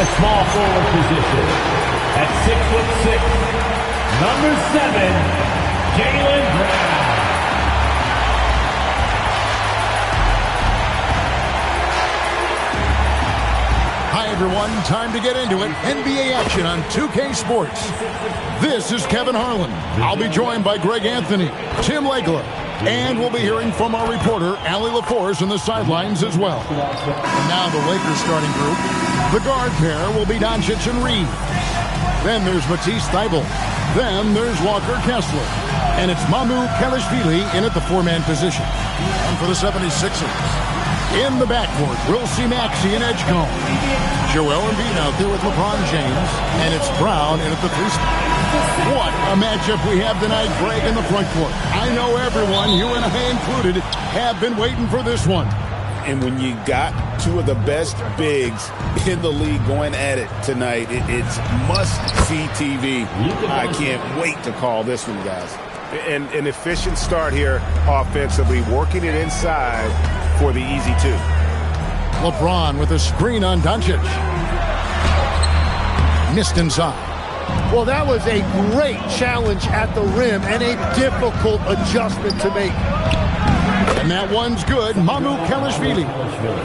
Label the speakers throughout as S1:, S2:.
S1: the small forward position. At 6'6", number 7, Jaylen Brown.
S2: Hi, everyone. Time to get into it. NBA action on 2K Sports. This is Kevin Harlan. I'll be joined by Greg Anthony, Tim Legler, and we'll be hearing from our reporter, Allie LaForce, on the sidelines as well. And now the Lakers starting group. The guard pair will be Doncic and Reeves. Then there's Matisse Thybulle. Then there's Walker Kessler. And it's Mamu Kelishvili in at the four-man position. And for the 76ers, in the backcourt, we'll see Maxey and Edgecombe. Joel Embiid out there with LeBron James. And it's Brown in at the three spot. What a matchup we have tonight, Greg, in the front court. I know everyone, you and I included, have been waiting for this one.
S3: And when you got two of the best bigs in the league going at it tonight, it's must-see TV. I can't wait to call this one, guys.
S4: An efficient start here offensively, working it inside for the easy two.
S2: LeBron with a screen on Doncic. Missed inside.
S5: Well, that was a great challenge at the rim and a difficult adjustment to make.
S2: And that one's good. Mamu Kelishvili.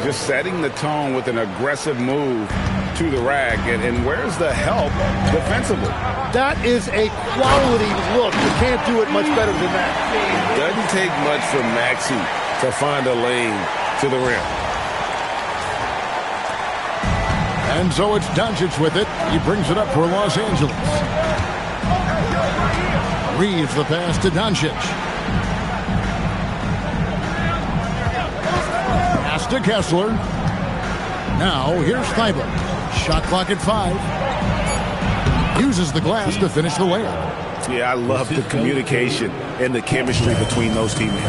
S3: Just setting the tone with an aggressive move to the rack. And where's the help defensively?
S5: That is a quality look. You can't do it much better than that.
S4: Doesn't take much for Maxey to find a lane to the rim.
S2: And so it's Doncic with it. He brings it up for Los Angeles. Reeves the pass to Doncic. Pass to Kessler. Now here's Thybulle. Shot clock at 5. Uses the glass to finish the layup.
S4: Yeah, I love the communication and the chemistry between those teammates.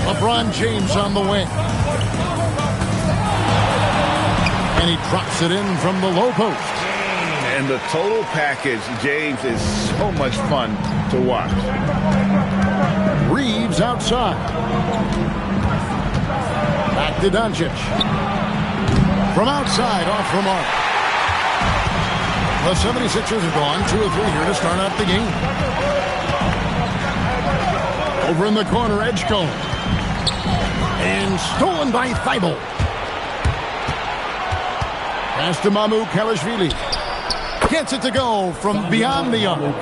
S2: LeBron James on the wing. And he drops it in from the low post.
S3: And the total package, James, is so much fun to watch.
S2: Reeves outside. Back to Doncic. From outside, off the mark. The 76ers have gone 2 of 3 here to start out the game. Over in the corner, Edgecombe. And stolen by Thybulle. Pass to Mamu Kelishvili. Gets it to go from beyond the arc.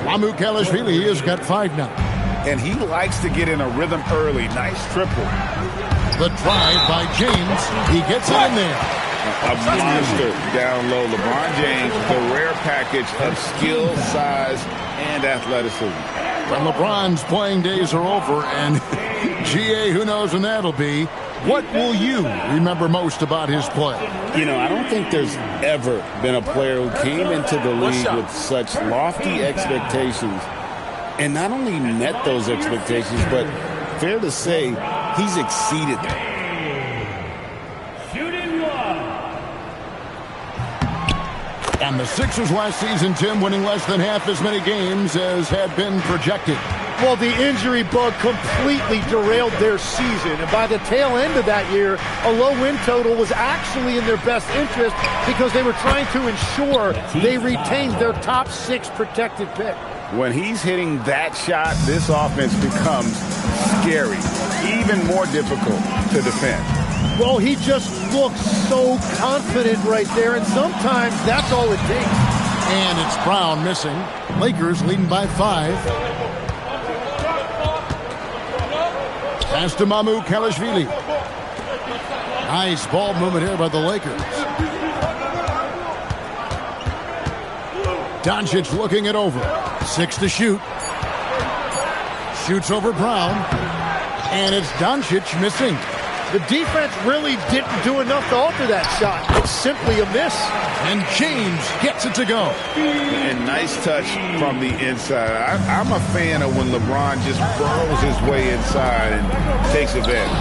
S2: Mamu Kelishvili has got 5 now.
S3: And he likes to get in a rhythm early. Nice triple.
S2: The drive by James. He gets it in there.
S3: A monster down low. LeBron James, the rare package of skill, size, and athleticism.
S2: When LeBron's playing days are over, and GA, who knows when that'll be, what will you remember most about his play?
S3: You know, I don't think there's ever been a player who came into the league with such lofty expectations and not only met those expectations, but fair to say, he's exceeded them.
S2: And the Sixers last season, Tim, winning less than half as many games as had been projected.
S5: Well, the injury bug completely derailed their season. And by the tail end of that year, a low win total was actually in their best interest because they were trying to ensure they retained their top 6 protected pick.
S3: When he's hitting that shot, this offense becomes scary, even more difficult to defend.
S5: Well, he just looks so confident right there, and sometimes that's all it takes.
S2: And it's Brown missing. Lakers leading by 5. Pass to Mamu Kelishvili. Nice ball movement here by the Lakers. Doncic looking it over. 6 to shoot. Shoots over Brown. And it's Doncic missing.
S5: The defense really didn't do enough to alter that shot. It's simply a miss.
S2: And James gets it to go.
S3: And nice touch from the inside. I'm a fan of when LeBron just burrows his way inside and takes advantage.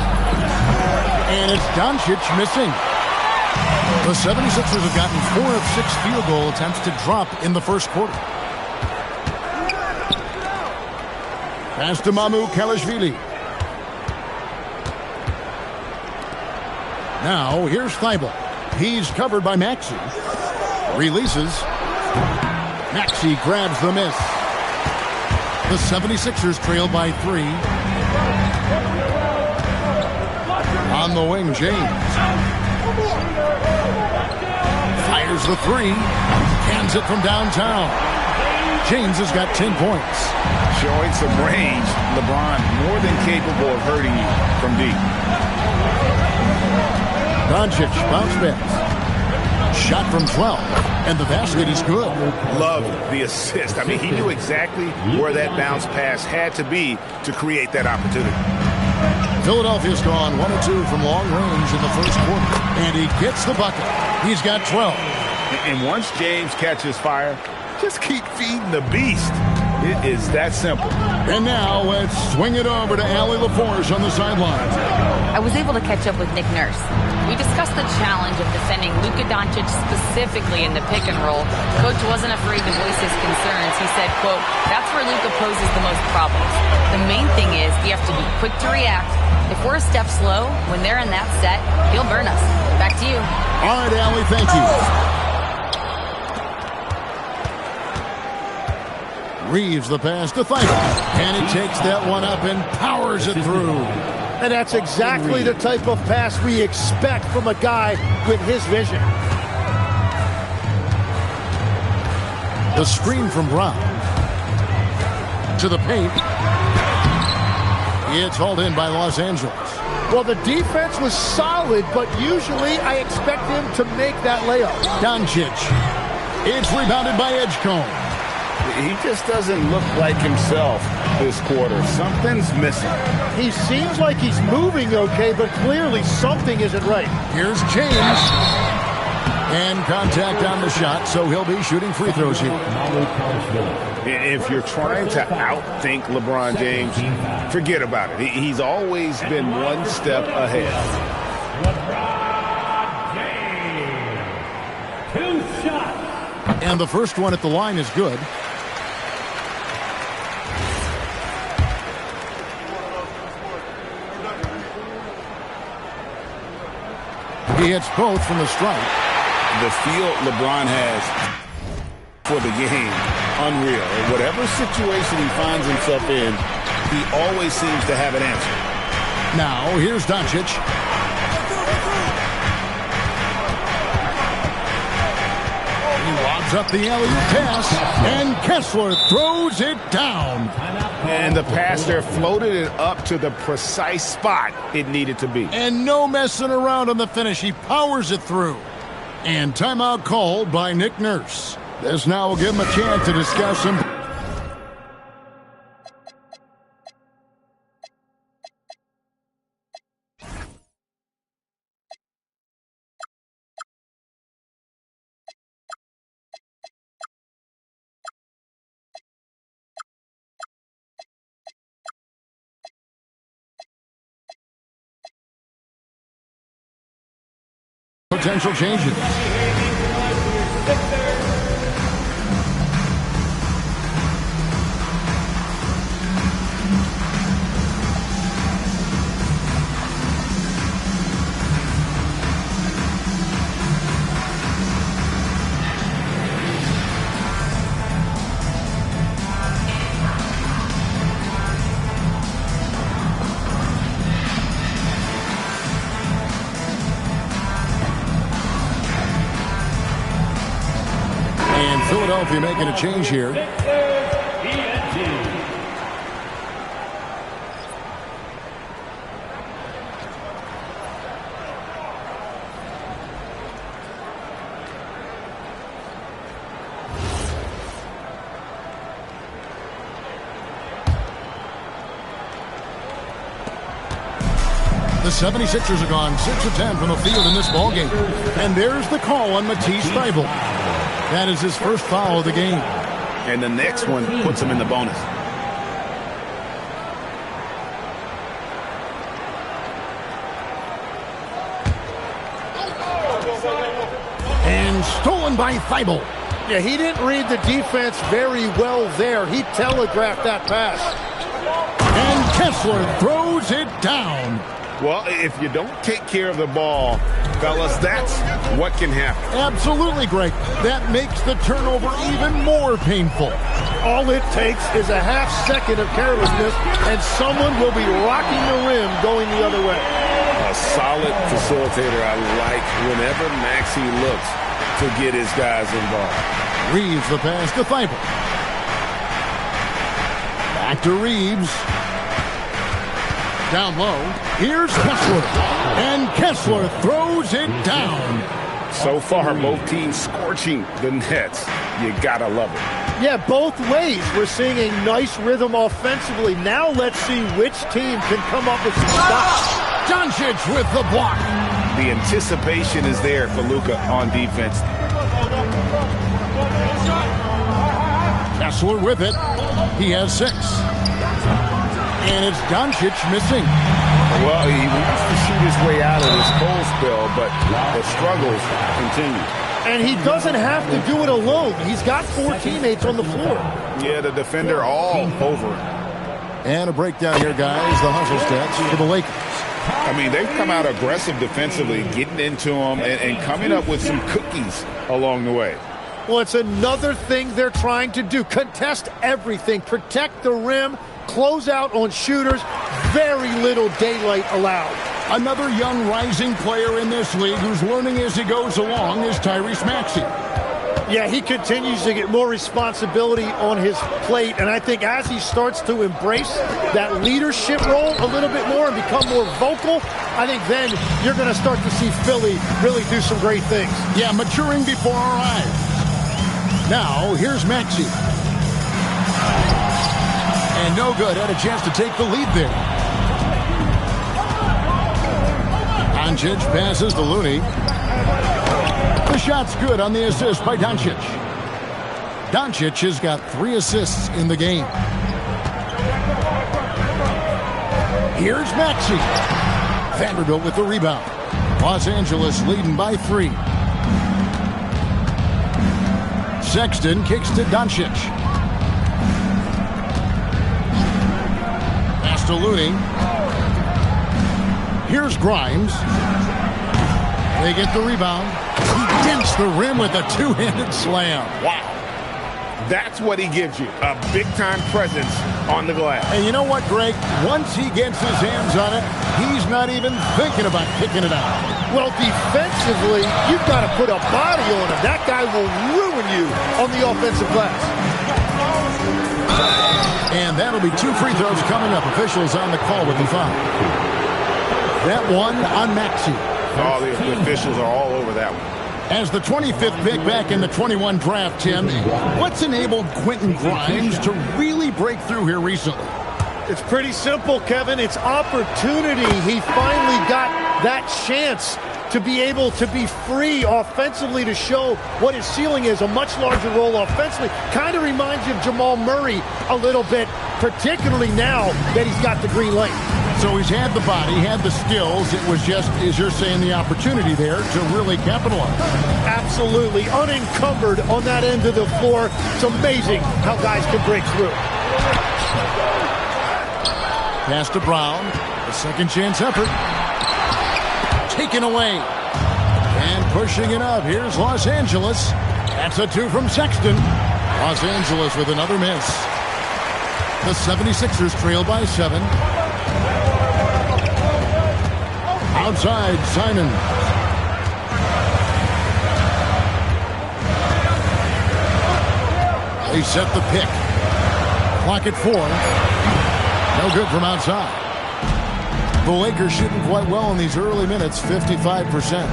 S2: And it's Doncic missing. The 76ers have gotten 4 of 6 field goal attempts to drop in the first quarter. Pass to Mamu Kelishvili. Now, here's Thybulle. He's covered by Maxey. Releases. Maxey grabs the miss. The 76ers trail by 3. On the wing, James. Fires the 3. Cans it from downtown. James has got 10 points.
S4: Showing some range, LeBron more than capable of hurting you from deep.
S2: Doncic bounce pass. Shot from 12, and the basket is good.
S4: Loved the assist. I mean, he knew exactly where that bounce pass had to be to create that opportunity.
S2: Philadelphia's gone 1 of 2 from long range in the first quarter, and he gets the bucket. He's got 12.
S4: And once James catches fire, just keep feeding the beast. It is that simple.
S2: And now let's swing it over to Allie LaForce on the sideline.
S6: I was able to catch up with Nick Nurse. We discussed the challenge of defending Luka Doncic specifically in the pick and roll. Coach wasn't afraid to voice his concerns. He said, quote, "That's where Luka poses the most problems. The main thing is you have to be quick to react. If we're a step slow, when they're in that set, he'll burn us." Back to you.
S2: All right, Allie, thank you. Reeves the pass to Thibault, and he takes that one up and powers it through.
S5: And that's exactly the type of pass we expect from a guy with his vision.
S2: The screen from Brown. To the paint. It's hauled in by Los Angeles.
S5: Well, the defense was solid, but usually I expect him to make that layup.
S2: Doncic. It's rebounded by Edgecombe.
S3: He just doesn't look like himself this quarter. Something's missing.
S5: He seems like he's moving okay, but clearly something isn't right.
S2: Here's James. And contact on the shot, so he'll be shooting free throws here.
S4: If you're trying to outthink LeBron James, forget about it. He's always been one step ahead.
S1: LeBron James. 2 shots.
S2: And the first one at the line is good. He hits both from the strike.
S3: The feel LeBron has for the game, unreal. Whatever situation he finds himself in, he always seems to have an answer.
S2: Now, here's Doncic. He lobs up the alley-oop pass, and Kessler throws it down.
S4: And the pass there floated it up to the precise spot it needed to be.
S2: And no messing around on the finish. He powers it through. And timeout called by Nick Nurse. This now will give him a chance to discuss him. Potential changes. Philadelphia making a change here. The 76ers are gone 6 of 10 from the field in this ballgame. And there's the call on Matisse Thybulle. That is his first foul of the game.
S4: And the next one puts him in the bonus.
S2: And stolen by Thybulle.
S5: Yeah, he didn't read the defense very well there. He telegraphed that pass.
S2: And Kessler throws it down.
S4: Well, if you don't take care of the ball, fellas, that's what can happen.
S2: Absolutely, Greg. That makes the turnover even more painful.
S5: All it takes is a half second of carelessness, and someone will be rocking the rim going the other way.
S4: A solid facilitator I like whenever Maxey looks to get his guys involved.
S2: Reeves the pass to Thibault. Back to Reeves. Down low. Here's Kessler. And Kessler throws it down.
S4: So far, both teams scorching the nets. You gotta love it.
S5: Yeah, both ways. We're seeing a nice rhythm offensively. Now let's see which team can come up with some stops.
S2: Doncic with the block.
S4: The anticipation is there for Luka on defense.
S2: Kessler with it. He has 6. And it's Doncic missing.
S4: Well, he wants to shoot his way out of this cold spell, but the struggles continue.
S5: And he doesn't have to do it alone. He's got 4 teammates on the floor.
S4: Yeah, the defender all over him.
S2: And a breakdown here, guys. The hustle stats for the Lakers.
S4: I mean, they've come out aggressive defensively, getting into them and coming up with some cookies along the way.
S5: Well, it's another thing they're trying to do. Contest everything. Protect the rim. Close out on shooters. Very little daylight allowed.
S2: Another young rising player in this league who's learning as he goes along is Tyrese Maxey.
S5: Yeah, he continues to get more responsibility on his plate, and I think as he starts to embrace that leadership role a little bit more and become more vocal, I think then you're going to start to see Philly really do some great things.
S2: Yeah, maturing before our eyes. Now, here's Maxey. And no good. Had a chance to take the lead there. Doncic passes to Looney. The shot's good on the assist by Doncic. Doncic has got 3 assists in the game. Here's Maxey. Vanderbilt with the rebound. Los Angeles leading by 3. Sexton kicks to Doncic. Pass to Looney. Here's Grimes. They get the rebound. He dents the rim with a 2-handed slam.
S4: Wow. That's what he gives you, a big-time presence on the glass.
S2: And you know what, Greg? Once he gets his hands on it, he's not even thinking about kicking it out.
S5: Well, defensively, you've got to put a body on him. That guy will ruin you on the offensive glass.
S2: And that'll be 2 free throws coming up. Officials on the call with the foul. That one on Maxey.
S4: Oh, the officials are all over that one.
S2: As the 25th pick back in the 21 draft, Tim, what's enabled Quentin Grimes to really break through here recently?
S5: It's pretty simple, Kevin. It's opportunity. He finally got that chance to be able to be free offensively to show what his ceiling is, a much larger role offensively. Kind of reminds you of Jamal Murray a little bit, particularly now that he's got the green light.
S2: So he's had the body, had the skills. It was just, as you're saying, the opportunity there to really capitalize.
S5: Absolutely. Unencumbered on that end of the floor. It's amazing how guys can break through.
S2: Pass to Brown. A second chance effort. Taken away. And pushing it up. Here's Los Angeles. That's a 2 from Sexton. Los Angeles with another miss. The 76ers trail by 7. Outside, Simon. They set the pick. Clock at 4. No good from outside. The Lakers shooting quite well in these early minutes, 55%.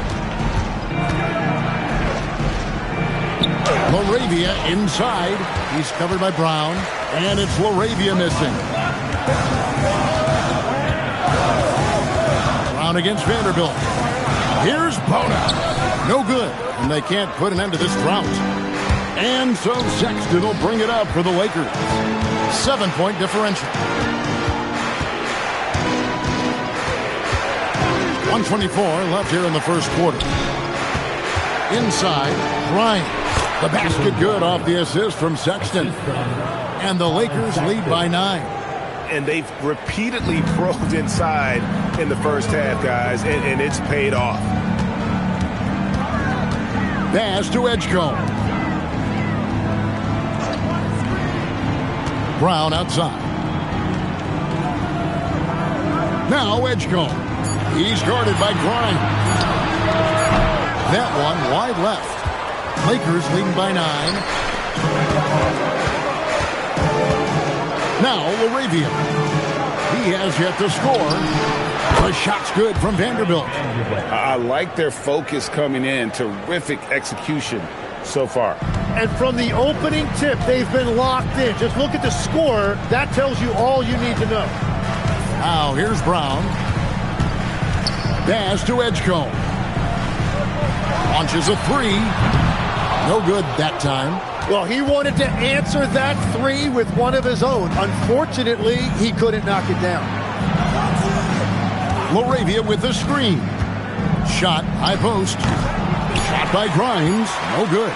S2: Laravia inside. He's covered by Brown. And it's Laravia missing. Against Vanderbilt. Here's Bona. No good. And they can't put an end to this drought. And so Sexton will bring it up for the Lakers. 7-point differential. 1:24 left here in the first quarter. Inside, Bryant. The basket good off the assist from Sexton. And the Lakers lead by 9.
S4: And they've repeatedly probed inside in the first half, guys, and it's paid off.
S2: Pass to Edgecombe. Brown outside. Now Edgecombe. He's guarded by Grimes. That one wide left. Lakers leading by 9. Now Laravia. He has yet to score. The shot's good from Vanderbilt.
S4: I like their focus coming in. Terrific execution so far.
S5: And from the opening tip, they've been locked in. Just look at the score. That tells you all you need to know.
S2: Now here's Brown. Pass to Edgecombe. Launches a 3. No good that time.
S5: Well, he wanted to answer that 3 with one of his own. Unfortunately, he couldn't knock it down.
S2: Laravia with the screen. Shot, high post. Shot by Grimes. No good.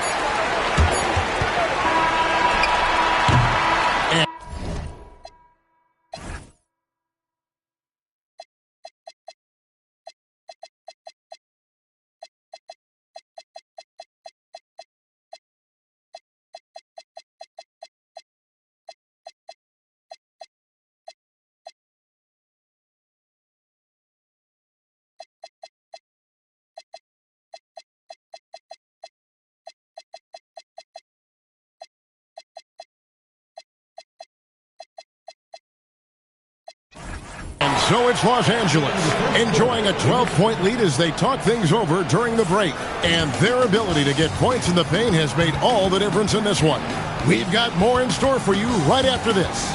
S2: So it's Los Angeles enjoying a 12-point lead as they talk things over during the break. And their ability to get points in the paint has made all the difference in this one. We've got more in store for you right after this.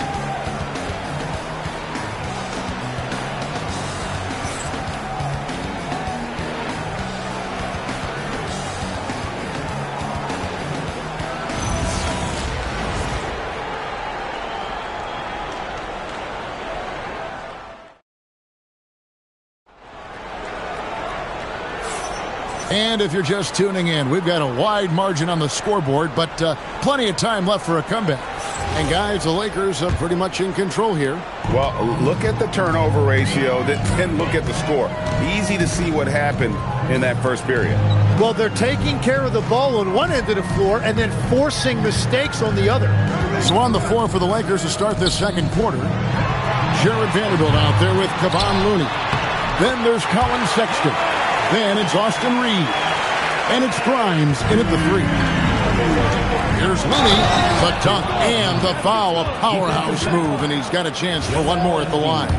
S2: And if you're just tuning in, we've got a wide margin on the scoreboard, but plenty of time left for a comeback. And guys, the Lakers are pretty much in control here.
S4: Well, look at the turnover ratio, then look at the score. Easy to see what happened in that first period.
S5: Well, they're taking care of the ball on one end of the floor and then forcing mistakes on the other.
S2: So on the floor for the Lakers to start this second quarter, Jared Vanderbilt out there with Kevon Looney. Then there's Colin Sexton. Then it's Austin Reed. And it's Grimes in at the 3. Here's Looney, the dunk and the foul. A powerhouse move, and he's got a chance for one more at the line.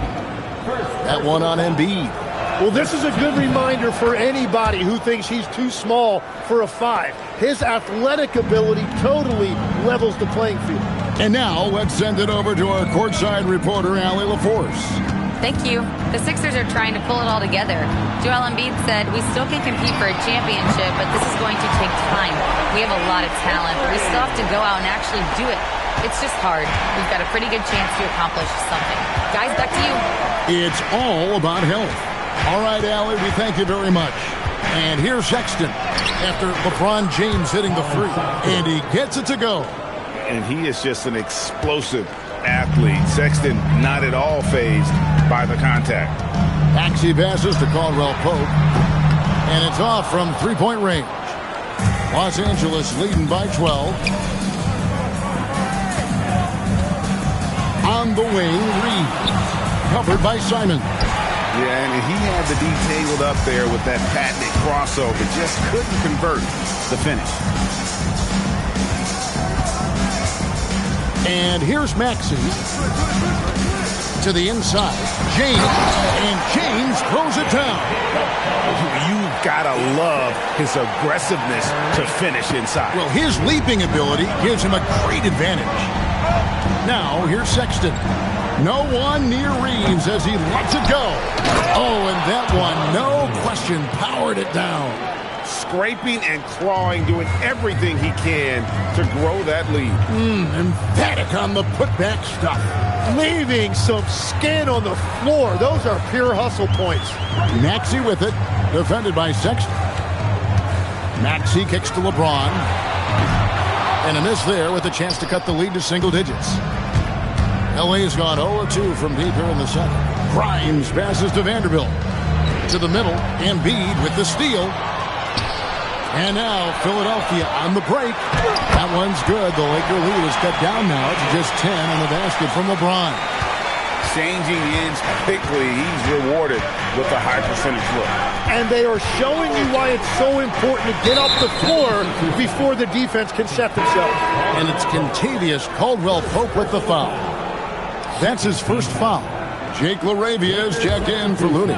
S2: That one on Embiid.
S5: Well, this is a good reminder for anybody who thinks he's too small for a 5. His athletic ability totally levels the playing field.
S2: And now let's send it over to our courtside reporter, Allie LaForce.
S6: Thank you. The Sixers are trying to pull it all together. Joel Embiid said, "We still can compete for a championship, but this is going to take time. We have a lot of talent, but we still have to go out and actually do it. It's just hard. We've got a pretty good chance to accomplish something." Guys, back to you.
S2: It's all about health. All right, Allie, we thank you very much. And here's Sexton after LeBron James hitting the 3. And he gets it to go.
S4: And he is just an explosive athlete. Sexton not at all fazed by the contact.
S2: Maxey passes to Caldwell Pope. And it's off from three-point range. Los Angeles leading by 12. On the wing, Reed. Covered by Simon.
S4: Yeah, and he had the D tabled up there with that patented crossover. Just couldn't convert the finish.
S2: And here's Maxey to the inside. James, and James throws it down.
S4: You've got to love his aggressiveness to finish inside.
S2: Well, his leaping ability gives him a great advantage. Now, here's Sexton. No one near Reeves as he lets it go. Oh, and that one, no question, powered it down.
S4: Scraping and clawing, doing everything he can to grow that lead.
S2: Emphatic on the putback stuff.
S5: Leaving some skin on the floor. Those are pure hustle points.
S2: Maxey with it, defended by Sexton. Maxey kicks to LeBron. And a miss there with a chance to cut the lead to single digits. LA's gone 0-2 from deep here in the second. Grimes passes to Vanderbilt. To the middle, Embiid with the steal. And now Philadelphia on the break. That one's good. The Laker lead is cut down now to just 10 on the basket from LeBron.
S4: Changing ends quickly. He's rewarded with a high percentage look.
S5: And they are showing you why it's so important to get up the floor before the defense can set themselves.
S2: And it's Kentavious Caldwell-Pope with the foul. That's his first foul. Jake LaRavia is checked in for Looney.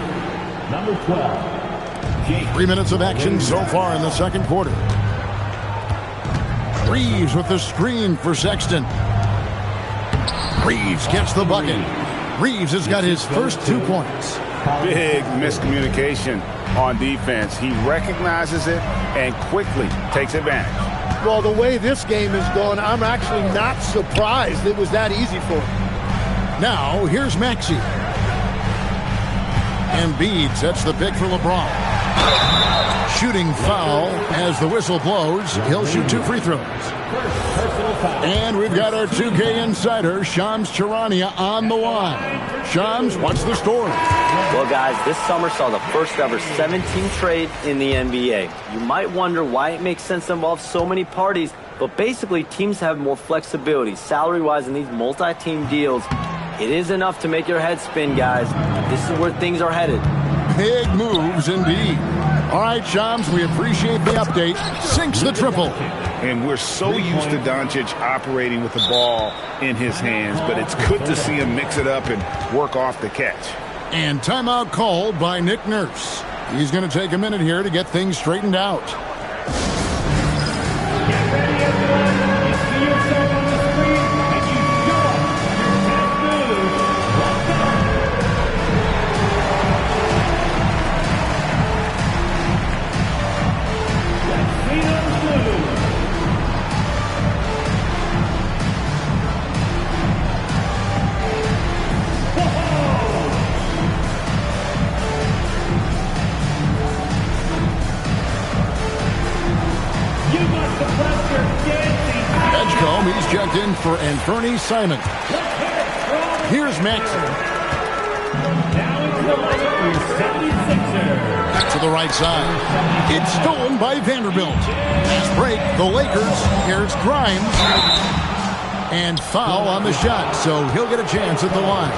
S1: Number 12.
S2: 3 minutes of action so far in the second quarter. Reeves with the screen for Sexton. Reeves gets the bucket. Reeves has got his first 2 points.
S4: Big miscommunication on defense. He recognizes it and quickly takes advantage.
S5: Well, the way this game has gone, I'm actually not surprised it was that easy for him.
S2: Now, here's Maxey. Embiid sets the pick for LeBron. Shooting foul as the whistle blows. He'll shoot 2 free throws. And we've got our 2K insider, Shams Charania, on the line. Shams, what's the story?
S7: Well, guys, this summer saw the first ever 17 trade in the NBA. You might wonder why it makes sense to involve so many parties, but basically teams have more flexibility salary-wise in these multi-team deals. It is enough to make your head spin, guys. This is where things are headed.
S2: Big moves indeed. All right, Shams, we appreciate the update. Sinks the triple.
S4: And we're so used to Doncic operating with the ball in his hands, but it's good to see him mix it up and work off the catch.
S2: And timeout called by Nick Nurse. He's going to take a minute here to get things straightened out.
S1: Get ready, everyone. You see yourself on the screen, and you show us your next move. Let's go. Let's see those moves. You must suppress your dancing.
S2: Edgecombe, he's checked in for Anthony Simon. Here's Maxey.
S1: Now into the lineup for 76ers.
S2: To the right side. It's stolen by Vanderbilt. Fast break. The Lakers. Here's Grimes. And foul on the shot, so he'll get a chance at the line.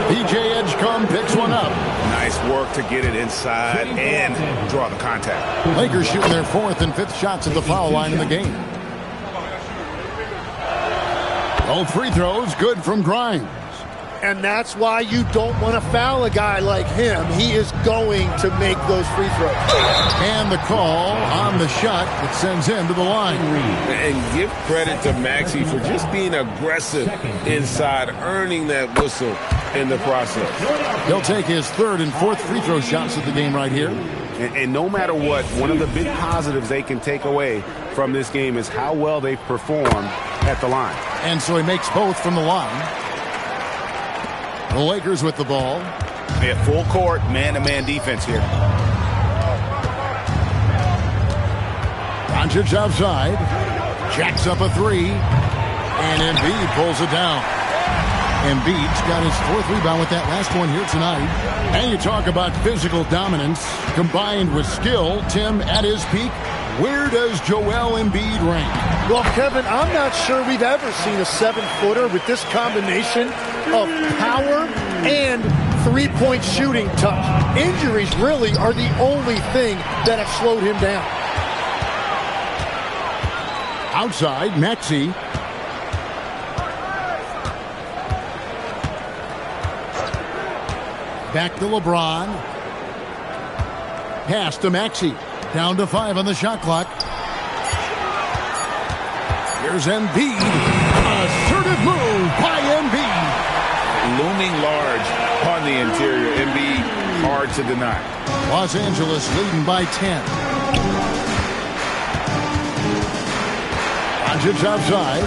S2: PJ Edgecombe picks one up.
S4: Nice work to get it inside and draw the contact.
S2: Lakers shooting their 4th and 5th shots at the foul line in the game. All free throws good from Grimes.
S5: And that's why you don't want to foul a guy like him. He is going to make those free throws.
S2: And the call on the shot that sends him to the line.
S4: And give credit to Maxey for just being aggressive inside, earning that whistle in the process.
S2: He'll take his 3rd and 4th free throw shots of the game right here.
S4: And no matter what, one of the big positives they can take away from this game is how well they perform at the line.
S2: And so he makes both from the line. The Lakers with the ball.
S4: They have full court, man-to-man defense here.
S2: Doncic outside. Jacks up a 3. And Embiid pulls it down. Embiid's got his 4th rebound with that last one here tonight. And you talk about physical dominance combined with skill. Tim, at his peak, where does Joel Embiid rank?
S5: Well, Kevin, I'm not sure we've ever seen a 7-footer with this combination of power and three-point shooting touch. Injuries really are the only thing that have slowed him down.
S2: Outside, Maxey. Back to LeBron. Pass to Maxey. Down to 5 on the shot clock. Here's Embiid. Assertive move by Embiid.
S4: Looming large on the interior. Embiid, hard to deny.
S2: Los Angeles leading by 10. Doncic outside.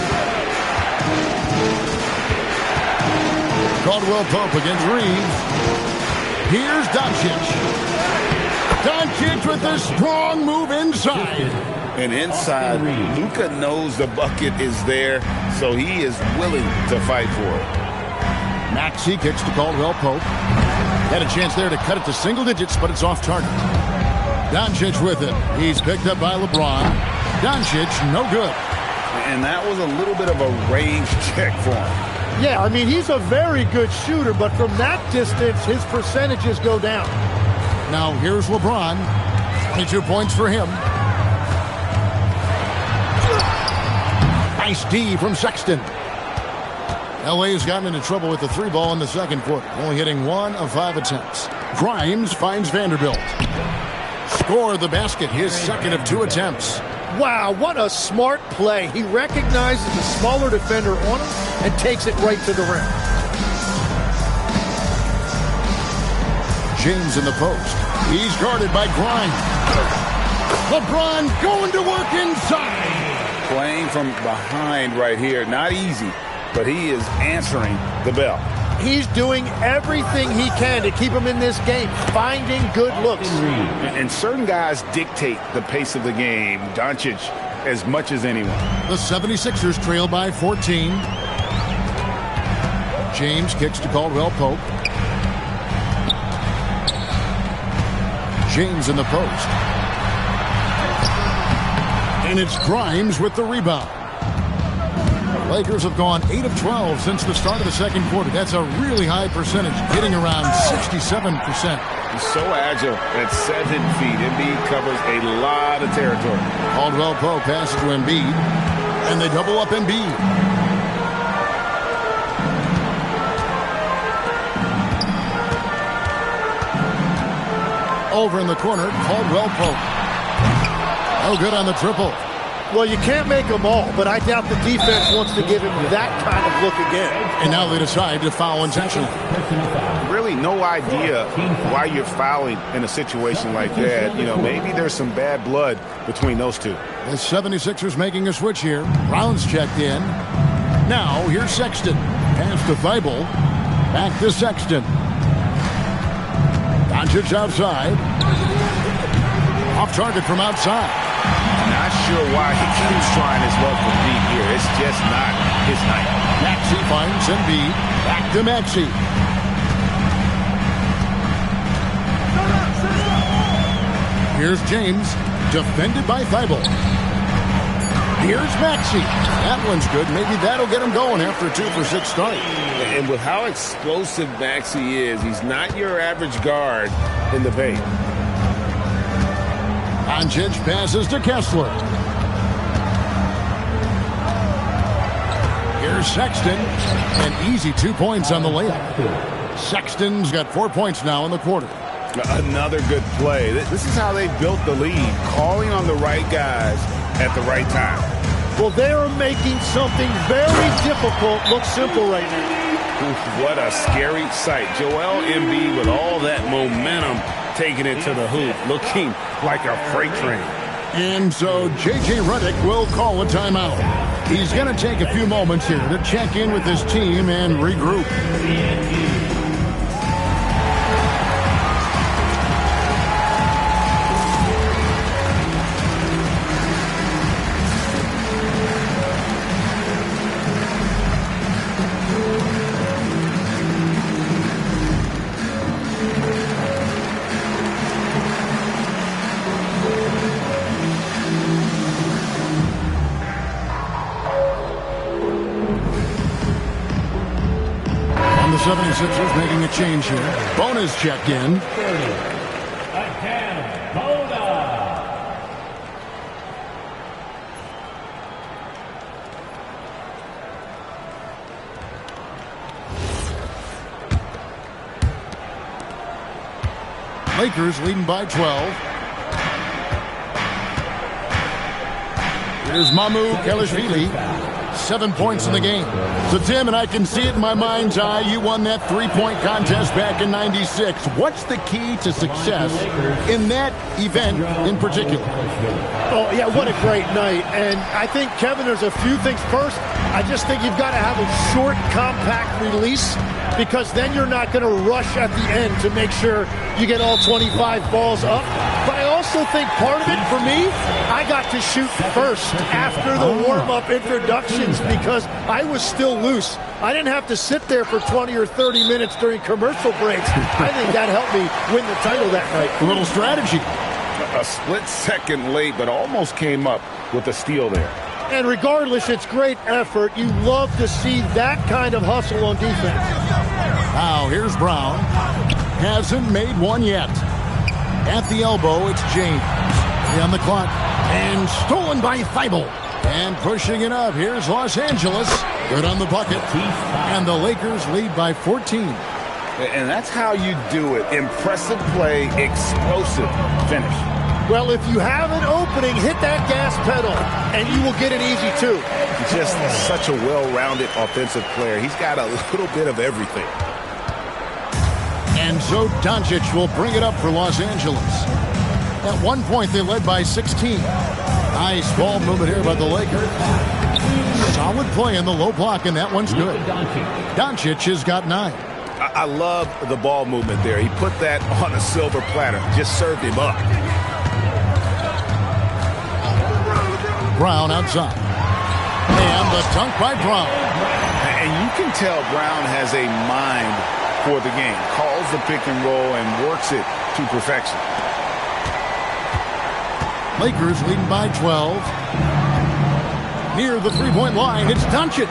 S2: Caldwell-Pope against Reeves. Here's Doncic. Doncic with a strong move inside.
S4: And inside, Luka knows the bucket is there, so he is willing to fight for it.
S2: Maxey kicks to Caldwell-Pope. Had a chance there to cut it to single digits, but it's off target. Doncic with it. He's picked up by LeBron. Doncic, no good.
S4: And that was a little bit of a range check for him.
S5: Yeah, I mean, he's a very good shooter, but from that distance, his percentages go down.
S2: Now here's LeBron. 22 points for him. Nice D from Sexton. LA has gotten into trouble with the 3 ball in the second quarter, only hitting 1 of 5 attempts. Grimes finds Vanderbilt. Score the basket, his second of 2 attempts.
S5: Wow, what a smart play. He recognizes the smaller defender on him and takes it right to the rim.
S2: James in the post. He's guarded by Grimes. LeBron going to work inside.
S4: Playing from behind right here. Not easy, but he is answering the bell.
S5: He's doing everything he can to keep him in this game, finding good looks.
S4: And certain guys dictate the pace of the game. Doncic as much as anyone.
S2: The 76ers trail by 14. James kicks to Caldwell Pope. James in the post. And it's Grimes with the rebound. Lakers have gone 8 of 12 since the start of the second quarter. That's a really high percentage, hitting around 67%.
S4: He's so agile at 7 feet. Embiid covers a lot of territory.
S2: Caldwell Pope passes to Embiid, and they double up Embiid. Over in the corner, Caldwell Pope. No good on the triple.
S5: Well, you can't make them all, but I doubt the defense wants to give him that kind of look again.
S2: And now they decide to foul intentionally.
S4: Really no idea why you're fouling in a situation like that. You know, maybe there's some bad blood between those two.
S2: The 76ers making a switch here. Brown's checked in. Now, here's Sexton. Pass to Thibault. Back to Sexton. Doncic outside. Off target from outside.
S4: Not sure why he keeps trying his luck from deep here. It's just not his night.
S2: Maxey finds Embiid. Back to Maxey. Here's James, defended by Thibault. Here's Maxey. That one's good. Maybe that'll get him going after a 2-for-6 start.
S4: And with how explosive Maxey is, he's not your average guard in the paint.
S2: Doncic passes to Kessler. Here's Sexton. An easy 2 points on the layup. Sexton's got 4 points now in the quarter.
S4: Another good play. This is how they built the lead, calling on the right guys at the right time.
S5: Well, they are making something very difficult look simple right now.
S4: Oof, what a scary sight. Joel Embiid with all that momentum taking it to the hoop, looking like a freight train.
S2: And so J.J. Redick will call a timeout. He's going to take a few moments here to check in with his team and regroup. The 76ers making a change here. Bonus checked in. Lakers leading by 12. Here's Mamu Kelishvili. 7 points in the game. So, Tim, and I can see it in my mind's eye, you won that 3-point contest back in '96. What's the key to success in that event in particular?
S5: Oh, yeah, what a great night. And I think, Kevin, there's a few things. First, I just think you've got to have a short, compact release, because then you're not going to rush at the end to make sure you get all 25 balls up. But I also think part of it, for me, I got to shoot first after the warm-up introductions because I was still loose. I didn't have to sit there for 20 or 30 minutes during commercial breaks. I think that helped me win the title that night.
S2: A little strategy.
S4: A split second late, but almost came up with a steal there.
S5: And regardless, it's great effort. You love to see that kind of hustle on defense.
S2: Now here's Brown. Hasn't made one yet. At the elbow, it's James. On the clock. And stolen by Thibault. And pushing it up. Here's Los Angeles. Good on the bucket. And the Lakers lead by 14.
S4: And that's how you do it. Impressive play, explosive finish.
S5: Well, if you have an opening, hit that gas pedal, and you will get an easy two.
S4: Just such a well-rounded offensive player. He's got a little bit of everything.
S2: And so Doncic will bring it up for Los Angeles. At one point, they led by 16. Nice ball movement here by the Lakers. Solid play in the low block, and that one's good. Doncic has got 9.
S4: I love the ball movement there. He put that on a silver platter. Just served him up.
S2: Brown outside. And the dunk by Brown.
S4: And you can tell Brown has a mind for the game. Calls the pick and roll and works it to perfection.
S2: Lakers leading by 12. Near the three-point line, it's Doncic.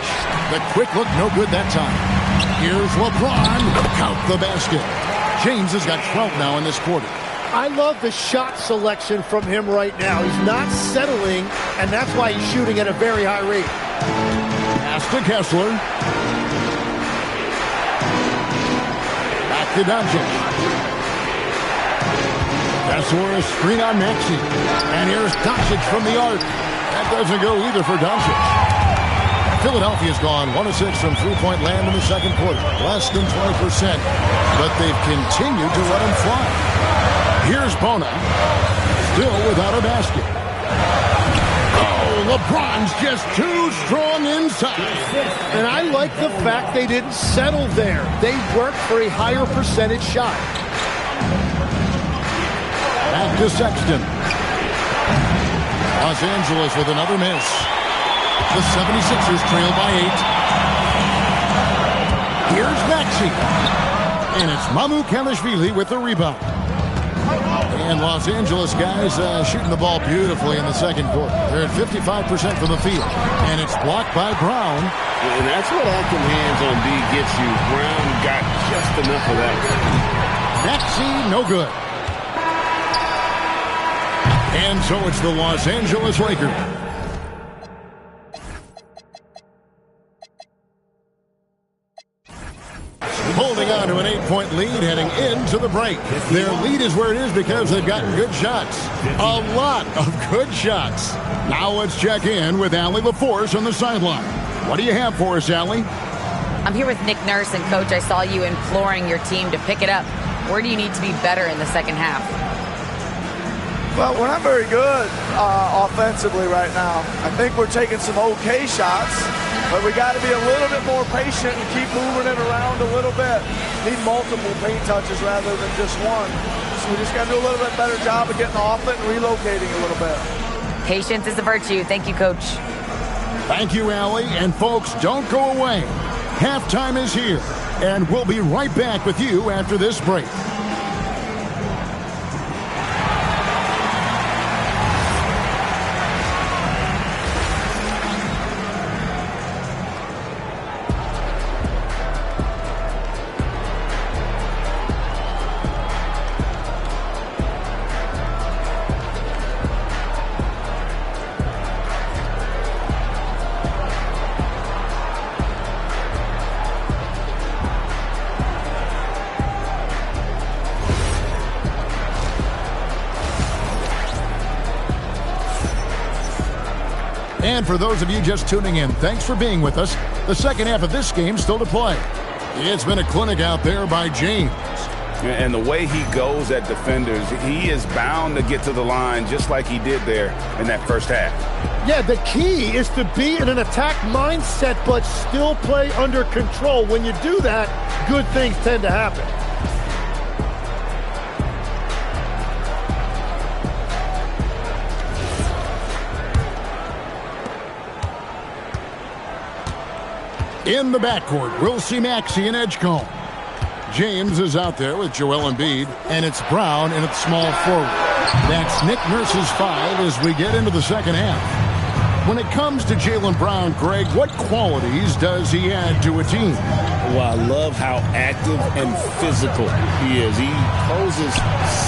S2: The quick look, no good that time. Here's LeBron. Count the basket. James has got 12 now in this quarter.
S5: I love the shot selection from him right now. He's not settling, and that's why he's shooting at a very high rate.
S2: Pass to Kessler. Back to Doncic. Kessler, a screen on Maxey. And here's Doncic from the arc. That doesn't go either for Doncic. Philadelphia's gone 1 of 6 from three-point land in the second quarter. Less than 20%, but they've continued to let him fly. Here's Bona, still without a basket. Oh, LeBron's just too strong inside.
S5: And I like the fact they didn't settle there. They worked for a higher percentage shot.
S2: Back to Sexton. Los Angeles with another miss. The 76ers trail by 8. Here's Maxey. And it's Mamu Kelishvili with the rebound. And Los Angeles guys shooting the ball beautifully in the second quarter. They're at 55% from the field. And it's blocked by Brown.
S3: And that's what active hands on D gets you. Brown got just enough of that.
S2: Maxey, no good. And so it's the Los Angeles Lakers. Holding on to an 8-point lead heading into the break. Their lead is where it is because they've gotten good shots. A lot of good shots. Now let's check in with Allie LaForce on the sideline. What do you have for us, Allie?
S6: I'm here with Nick Nurse, and Coach, I saw you imploring your team to pick it up. Where do you need to be better in the second half?
S8: Well, we're not very good offensively right now. I think we're taking some okay shots, but we got to be a little bit more patient and keep moving it around a little bit. Need multiple paint touches rather than just one. So we just got to do a little bit better job of getting off it and relocating a little bit.
S6: Patience is a virtue. Thank you, Coach.
S2: Thank you, Allie. And folks, don't go away. Halftime is here, and we'll be right back with you after this break. And for those of you just tuning in, thanks for being with us. The second half of this game still to play. It's been a clinic out there by James.
S4: And the way he goes at defenders, he is bound to get to the line just like he did there in that first half.
S5: Yeah, the key is to be in an attack mindset but still play under control. When you do that, good things tend to happen.
S2: In the backcourt, we'll see Maxey and Edgecombe. James is out there with Joel Embiid, and it's Brown in at small forward. That's Nick Nurse's 5 as we get into the second half. When it comes to Jaylen Brown, Greg, what qualities does he add to a team?
S3: Well, I love how active and physical he is. He poses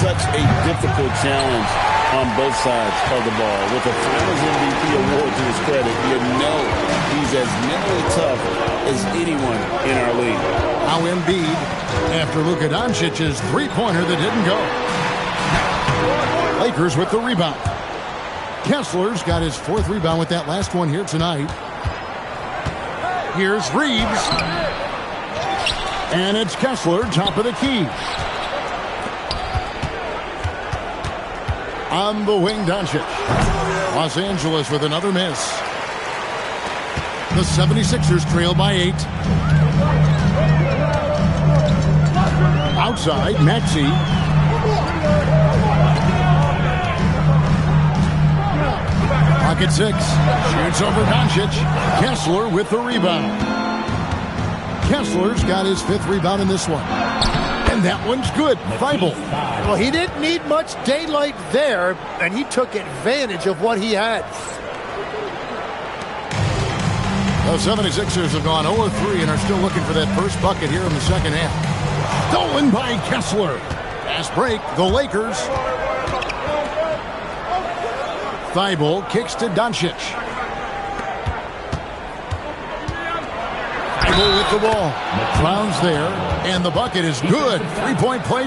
S3: such a difficult challenge on both sides of the ball. With a Finals MVP award to his credit, you know he's as mentally tough as anyone in our league.
S2: Now Embiid after Luka Doncic's three-pointer that didn't go. Lakers with the rebound. Kessler's got his 4th rebound with that last one here tonight. Here's Reeves. And it's Kessler, top of the key. On the wing, Doncic. Los Angeles with another miss. The 76ers trail by 8. Outside, Maxey. Pocket 6. Shoots over Doncic. Kessler with the rebound. Kessler's got his 5th rebound in this one. And that one's good. Thibault.
S5: Well, he didn't need much daylight there, and he took advantage of what he had.
S2: The 76ers have gone 0-3 and are still looking for that first bucket here in the second half. Stolen by Kessler. Fast break, the Lakers. Thibault kicks to Doncic. Thibault with the ball. Brown's there, and the bucket is good. 3-point play.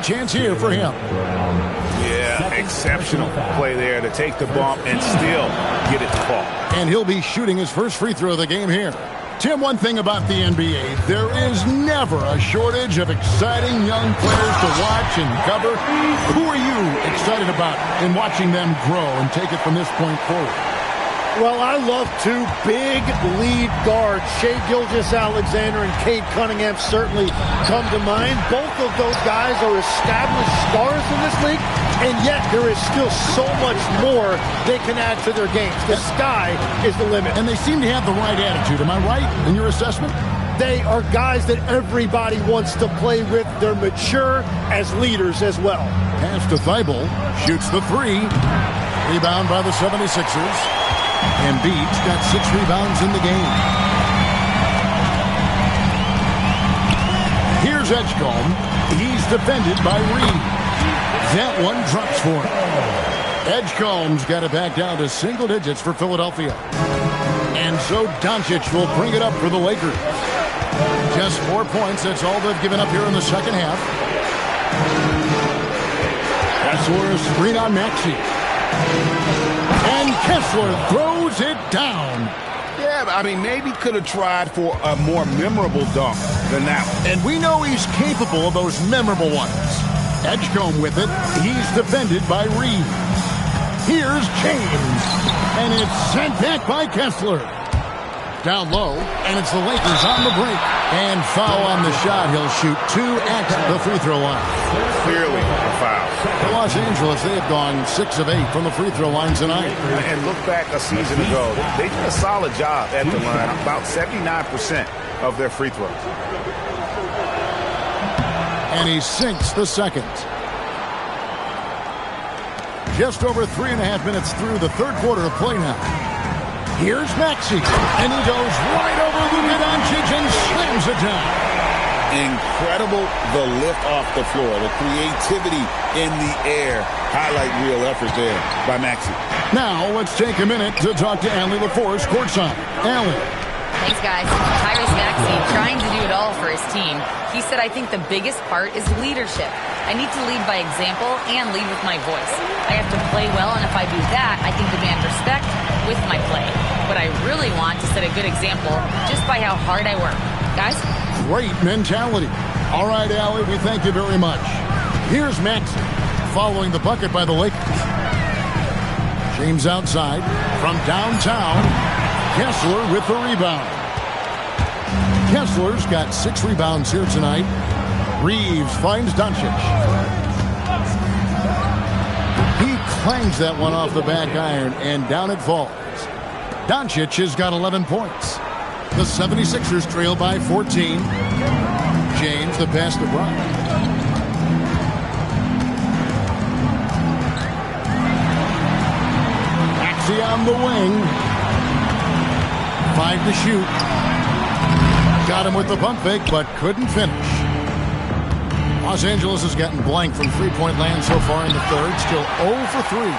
S2: Chance here for him.
S4: Yeah, exceptional play there to take the bump and still get it to fall.
S2: And he'll be shooting his first free throw of the game here. Tim, one thing about the NBA, there is never a shortage of exciting young players to watch and cover. Who are you excited about in watching them grow and take it from this point forward?
S5: Well, I love 2 big lead guards. Shai Gilgeous-Alexander and Cade Cunningham certainly come to mind. Both of those guys are established stars in this league, and yet there is still so much more they can add to their games. The sky is the limit.
S2: And they seem to have the right attitude. Am I right in your assessment?
S5: They are guys that everybody wants to play with. They're mature as leaders as well.
S2: Pass to Thibault. Shoots the 3. Rebound by the 76ers. Embiid's got 6 rebounds in the game. Here's Edgecombe. He's defended by Reed. That one drops for him. Edgecombe's got it back down to single digits for Philadelphia. And so Doncic will bring it up for the Lakers. Just 4 points. That's all they've given up here in the second half. Kessler, a screen on Maxey. And Kessler throws it down.
S4: Yeah, I mean, maybe could have tried for a more memorable dunk than that one.
S2: And we know he's capable of those memorable ones. Edgecombe with it. He's defended by Reed. Here's James. And it's sent back by Kessler. Down low, and it's the Lakers on the break. And foul on the shot. He'll shoot 2 at the free throw line.
S4: Clearly a foul.
S2: For Los Angeles, they have gone 6 of 8 from the free throw line tonight.
S4: And look back a season ago, they did a solid job at the line, about 79% of their free throws.
S2: And he sinks the second. Just over 3.5 minutes through the third quarter of play now. Here's Maxey, and he goes right over Luka Doncic and slams it down.
S3: Incredible, the lift off the floor, the creativity in the air. Highlight real effort there by Maxey.
S2: Now let's take a minute to talk to Allie LaForce courtside. Allie.
S6: Thanks, guys. Tyrese Maxey trying to do it all for his team. He said, I think the biggest part is leadership. I need to lead by example and lead with my voice. I have to play well, and if I do that, I can demand respect with my play. But I really want to set a good example just by how hard I work. Guys?
S2: Great mentality. All right, Allie, we thank you very much. Here's Maxey following the bucket by the Lakers. James outside from downtown. Kessler with the rebound. Kessler's got 6 rebounds here tonight. Reeves finds Doncic. He clangs that one off the back iron, and down it falls. Doncic has got 11 points. The 76ers trail by 14. James, the pass to Brown. Maxey on the wing. 5 to shoot. Got him with the pump fake, but couldn't finish. Los Angeles has gotten blank from three-point land so far in the third. Still 0 for 3.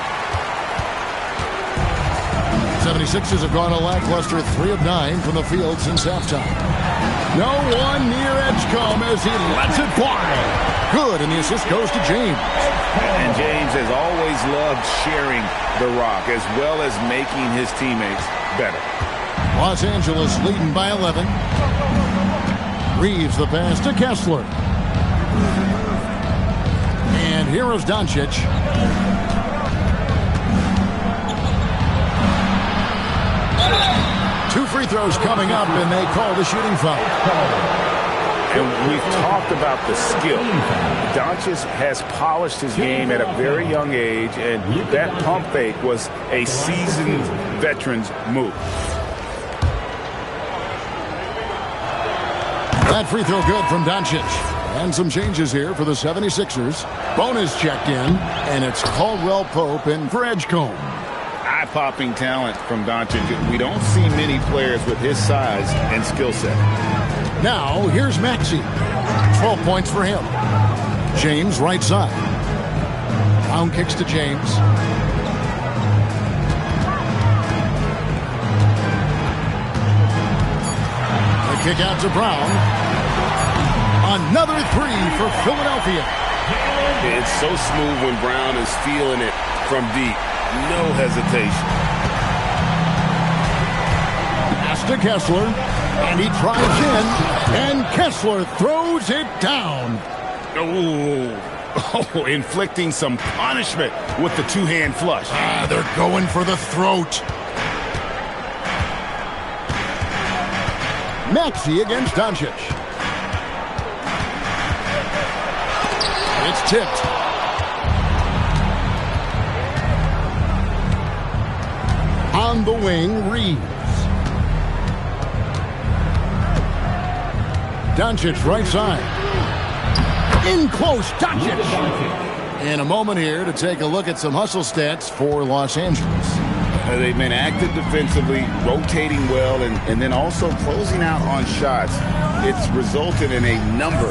S2: 76ers have gone a lackluster 3 of 9 from the field since halftime. No one near Edgecombe as he lets it fly. Good, and the assist goes to James.
S4: And James has always loved sharing the rock as well as making his teammates better.
S2: Los Angeles leading by 11. Reeves the pass to Kessler. And here is Doncic. Two free throws coming up, and they call the shooting foul.
S4: And we've talked about the skill. Doncic has polished his game at a very young age, and that pump fake was a seasoned veteran's move.
S2: That free throw good from Doncic. And some changes here for the 76ers. Bonus checked in, and it's Caldwell Pope in for Edgecombe.
S4: Eye-popping talent from Doncic. We don't see many players with his size and skill set.
S2: Now, here's Maxey. 12 points for him. James, right side. Brown kicks to James. The kick out to Brown. Another 3 for Philadelphia.
S3: It's so smooth when Brown is feeling it from deep. No hesitation.
S2: Pass to Kessler, and he drives in, and Kessler throws it down.
S4: Oh, inflicting some punishment with the two-hand flush.
S2: They're going for the throat. Maxey against Doncic. It's tipped. On the wing, Reeves. Doncic right side. In close, Doncic. In a moment here to take a look at some hustle stats for Los Angeles.
S3: They've been active defensively, rotating well, and then also closing out on shots. It's resulted in a number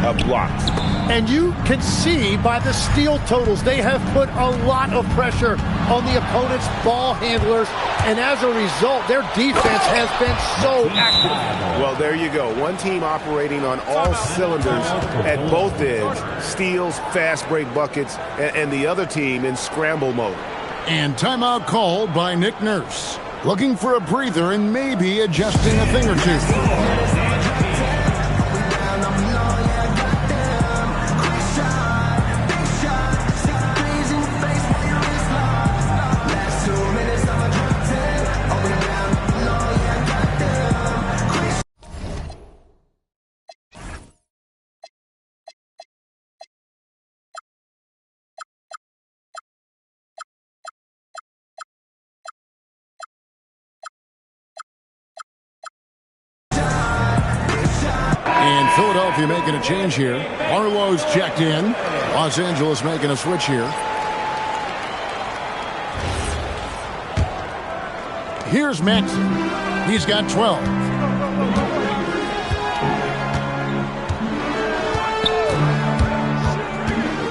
S3: of blocks.
S5: And you can see by the steal totals, they have put a lot of pressure on the opponent's ball handlers. And as a result, their defense has been so active.
S4: Well, there you go. One team operating on all cylinders at both ends. Steals, fast break buckets, and the other team in scramble mode.
S2: And timeout called by Nick Nurse. Looking for a breather and maybe adjusting a thing or two. And Philadelphia making a change here. Arlo's checked in. Los Angeles making a switch here. Here's Maxey. He's got 12.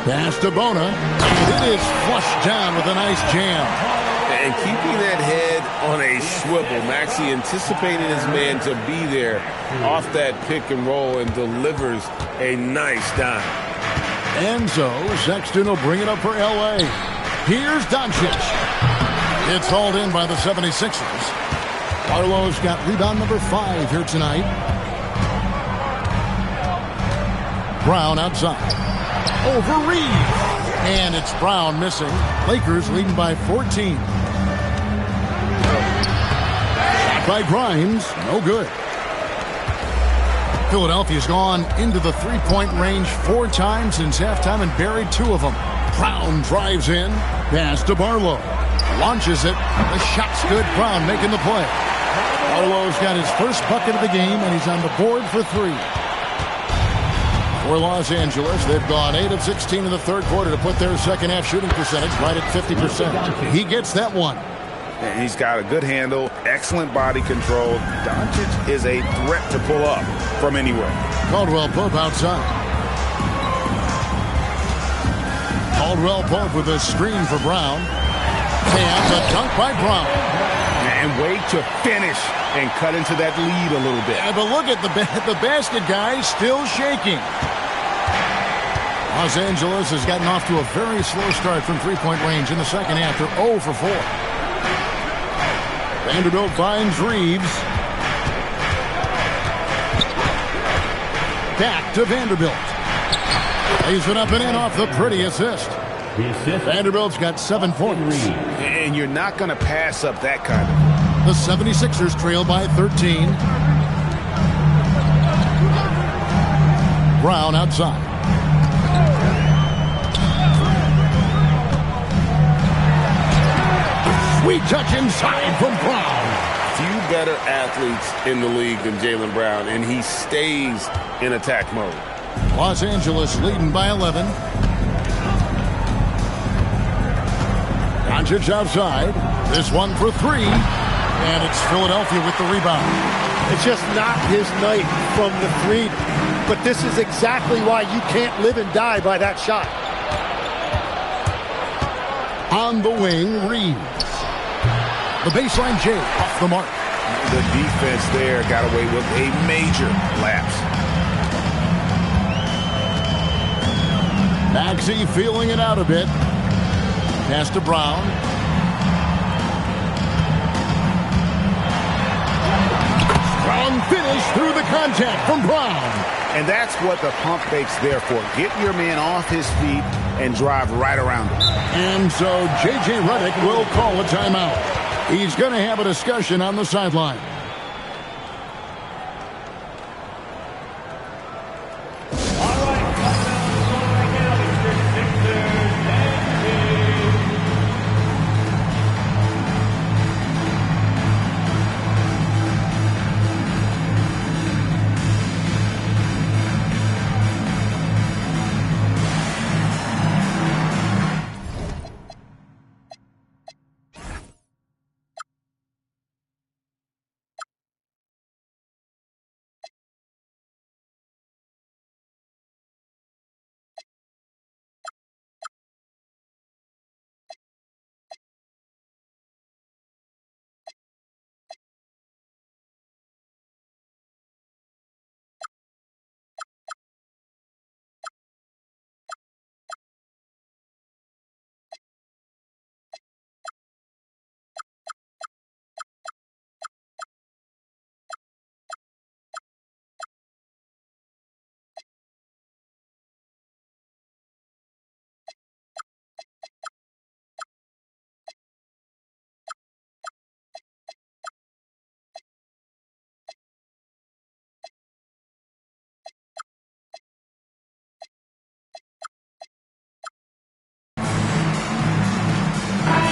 S2: Pass to Bona. And it is flushed down with a nice jam.
S3: And keeping that head on a swivel, Maxey anticipating his man to be there off that pick and roll and delivers a nice dime.
S2: And so Sexton will bring it up for L.A. Here's Doncic. It's hauled in by the 76ers. Arlo's got rebound number 5 here tonight. Brown outside. Over Reeves. And it's Brown missing. Lakers leading by 14. by Grimes. No good. Philadelphia's gone into the three-point range 4 times since halftime and buried 2 of them. Brown drives in. Pass to Barlow. Launches it. The shot's good. Brown making the play. Barlow's got his first bucket of the game, and he's on the board for 3. For Los Angeles, they've gone 8 of 16 in the third quarter to put their second-half shooting percentage right at 50%. He gets that one.
S4: And he's got a good handle, excellent body control. Doncic is a threat to pull up from anywhere.
S2: Caldwell Pope outside. Caldwell Pope with a screen for Brown. And a dunk by Brown.
S4: And wait to finish and cut into that lead a little bit.
S2: Yeah, but look at the basket guy still shaking. Los Angeles has gotten off to a very slow start from three-point range in the second half. They're 0 for 4. Vanderbilt finds Reeves. Back to Vanderbilt. Lays it up and in off the pretty assist. Vanderbilt's got 7 points.
S4: And you're not going to pass up that kind of.
S2: The 76ers trail by 13. Brown outside. Sweet touch inside from Brown.
S3: Few better athletes in the league than Jaylen Brown, and he stays in attack mode.
S2: Los Angeles leading by 11. Doncic outside. This one for 3. And it's Philadelphia with the rebound.
S5: It's just not his night from the 3. But this is exactly why you can't live and die by that shot.
S2: On the wing, Reeves. The baseline J off the mark.
S4: The defense there got away with a major lapse.
S2: Maxey feeling it out a bit. Pass to Brown. Strong finish through the contact from Brown.
S4: And that's what the pump fake's there for. Get your man off his feet and drive right around him.
S2: And so J.J. Redick will call a timeout. He's going to have a discussion on the sideline.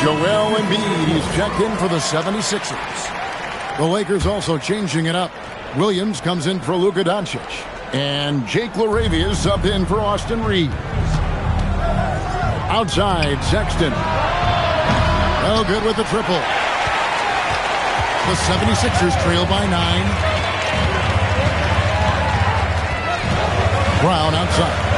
S2: Joel Embiid, he's checked in for the 76ers. The Lakers also changing it up. Williams comes in for Luka Doncic. And Jake LaRavia is subbed in for Austin Reeves. Outside, Sexton. Oh, good with the triple. The 76ers trail by 9. Brown outside.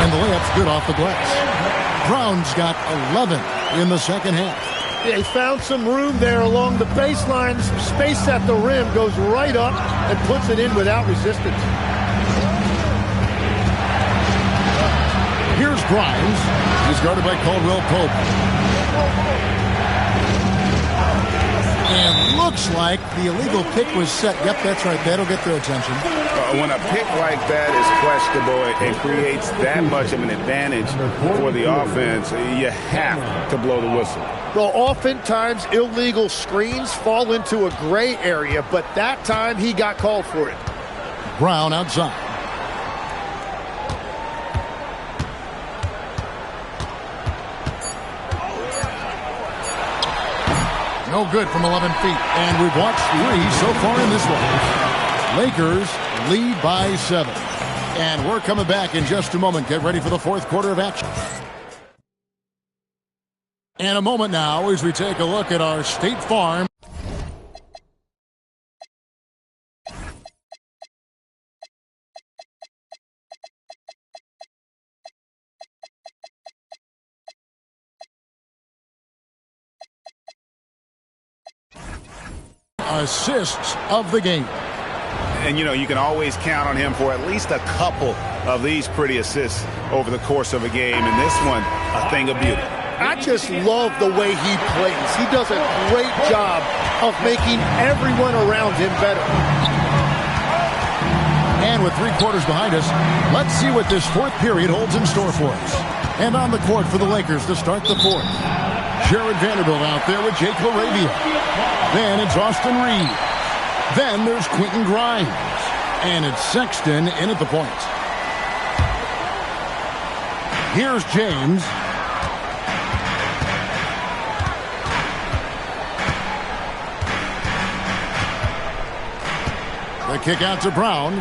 S2: And the layup's good off the glass. Brown's got 11 in the second half.
S5: Yeah, he found some room there along the baseline. Some space at the rim, goes right up and puts it in without resistance.
S2: Here's Grimes. He's guarded by Caldwell Pope. And look looks like the illegal pick was set. Yep, that's right. That'll get their attention.
S4: When a pick like that is questionable and creates that much of an advantage for the offense, you have to blow the whistle.
S5: Well, oftentimes illegal screens fall into a gray area, but that time he got called for it.
S2: Brown outside. No good from 11 feet. And we've watched 3 so far in this one. Lakers lead by 7. And we're coming back in just a moment. Get ready for the fourth quarter of action. And a moment now as we take a look at our State Farm. Assists of the game.
S4: And, you know, you can always count on him for at least a couple of these pretty assists over the course of a game. And this one, a thing of beauty.
S5: I just love the way he plays. He does a great job of making everyone around him better.
S2: And with 3 quarters behind us, let's see what this fourth period holds in store for us. And on the court for the Lakers to start the fourth. Jared Vanderbilt out there with Jake LaRavia. Then it's Austin Reed. Then there's Quentin Grimes. And it's Sexton in at the point. Here's James. The kick out to Brown.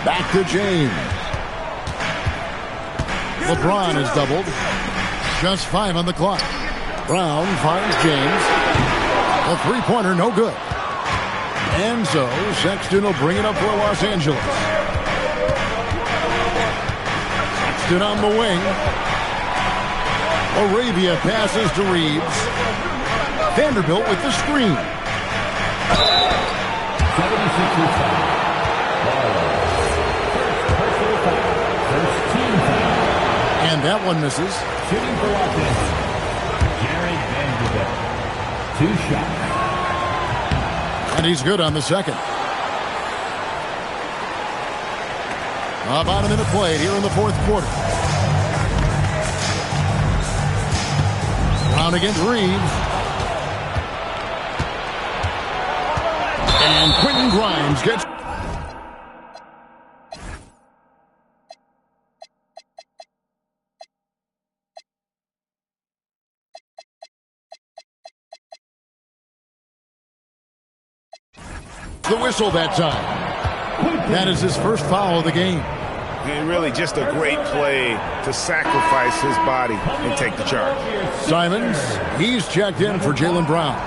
S2: Back to James. LeBron is doubled. Just 5 on the clock. Brown finds James. A three-pointer, no good. And so Sexton will bring it up for Los Angeles. Sexton on the wing. Arabia passes to Reeves. Vanderbilt with the screen.
S1: 76ers foul. First team foul.
S2: And that one misses.
S1: Shooting for Los Angeles. Jared Vanderbilt. 2 shots.
S2: And he's good on the second. About a minute played here in the fourth quarter. Brown against Reeves. And Quentin Grimes gets... the whistle that time. That is his first foul of the game.
S4: And really just a great play to sacrifice his body and take the charge.
S2: Simons, he's checked in for Jaylen Brown.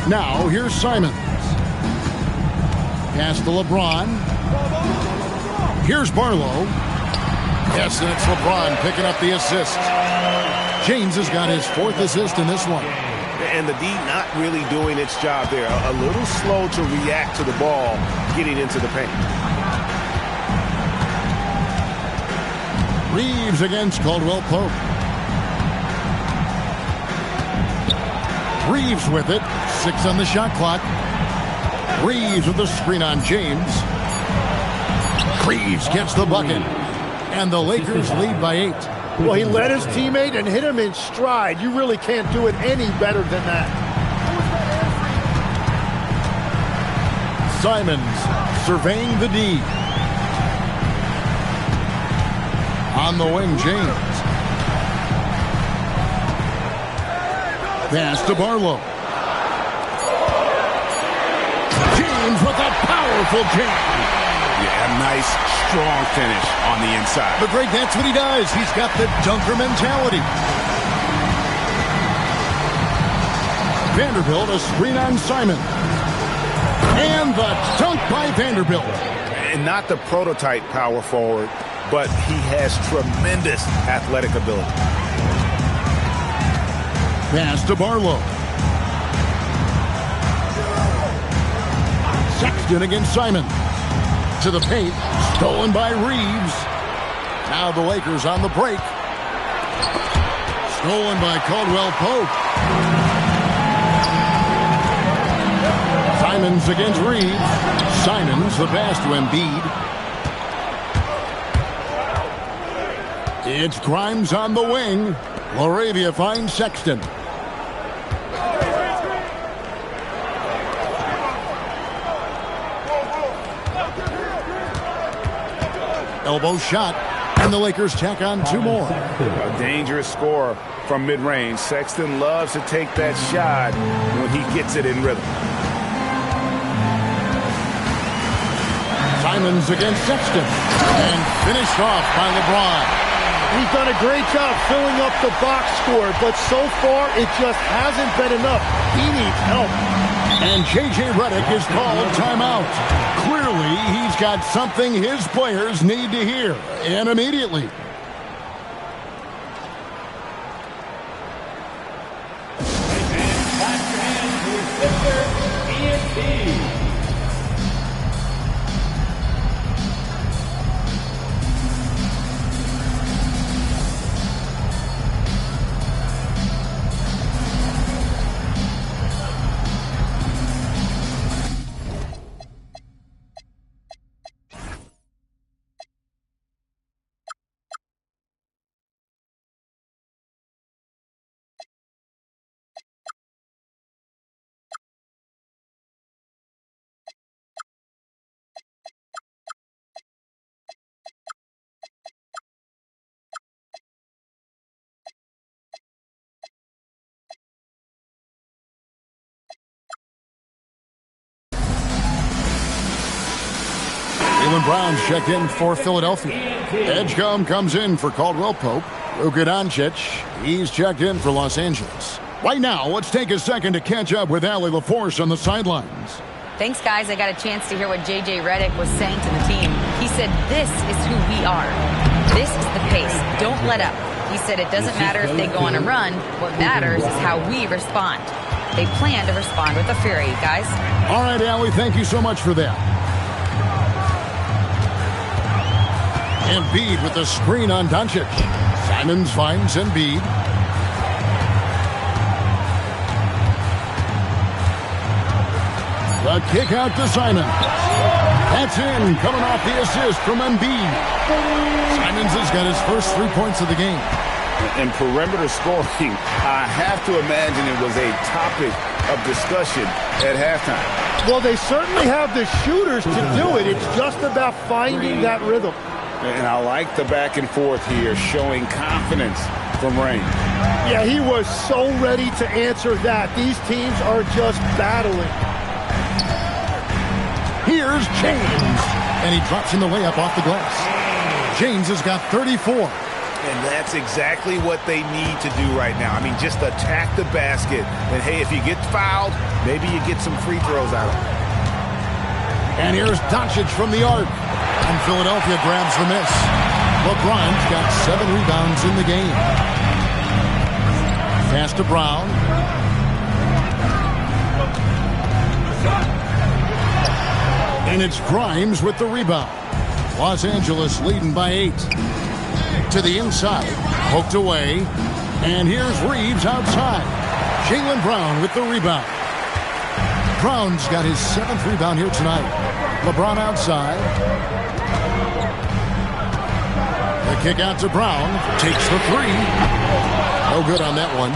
S2: Now here's Simons. Pass to LeBron. Here's Barlow. Yes, and it's LeBron picking up the assist. James has got his 4th assist in this one.
S4: And the D not really doing its job there. A little slow to react to the ball getting into the paint.
S2: Reeves against Caldwell Pope. Reeves with it. 6 on the shot clock. Reeves with the screen on James. Reeves gets the bucket. And the Lakers lead by 8.
S5: Well, he led his teammate and hit him in stride. You really can't do it any better than that.
S2: Simons surveying the D. On the wing, James. Pass to Barlow. James with a powerful jam.
S4: Yeah, nice, strong finish on the inside.
S2: But Greg, that's what he does. He's got the dunker mentality. Vanderbilt, a screen on Simon. And the dunk by Vanderbilt.
S4: And not the prototype power forward, but he has tremendous athletic ability.
S2: Pass to Barlow. Sexton against Simon. To the paint, stolen by Reeves. Now the Lakers on the break. Stolen by Caldwell Pope. Simons against Reeves. Simons the pass to Embiid. It's Grimes on the wing. Laravia finds Sexton. Elbow shot, and the Lakers tack on 2 more.
S4: A dangerous score from mid-range. Sexton loves to take that shot when he gets it in rhythm.
S2: Simons against Sexton, and finished off by Lebron.
S5: He's done a great job filling up the box score, but so far it just hasn't been enough. He needs help.
S2: And J.J. Redick is called timeout. Clearly, he's got something his players need to hear, and immediately. Jaylen Brown's checked in for Philadelphia. Edgecombe comes in for Caldwell Pope. Luka Doncic, he's checked in for Los Angeles. Right now, let's take a second to catch up with Allie LaForce on the sidelines.
S6: Thanks, guys. I got a chance to hear what J.J. Redick was saying to the team. He said, this is who we are. This is the pace. Don't let up. He said it doesn't matter if they go on a run. What matters is how we respond. They plan to respond with a fury, guys.
S2: All right, Allie, thank you so much for that. Embiid with the screen on Doncic. Simons finds Embiid. The kick out to Simons. That's in, coming off the assist from Embiid. Simons has got his first 3 points of the game.
S4: In perimeter scoring, I have to imagine it was a topic of discussion at halftime.
S5: Well, they certainly have the shooters to do it. It's just about finding that rhythm.
S4: And I like the back and forth here, showing confidence from Rain.
S5: Yeah, he was so ready to answer that. These teams are just battling.
S2: Here's James. And he drops in the layup off the glass. James has got 34.
S4: And that's exactly what they need to do right now. I mean, just attack the basket. And, hey, if you get fouled, maybe you get some free throws out of it.
S2: And here's Doncic from the arc. And Philadelphia grabs the miss. LeBron's got 7 rebounds in the game. Pass to Brown. And it's Grimes with the rebound. Los Angeles leading by 8. To the inside. Poked away. And here's Reeves outside. Jaylen Brown with the rebound. Brown's got his 7th rebound here tonight. LeBron outside. The kick out to Brown. Takes the 3. No good on that one.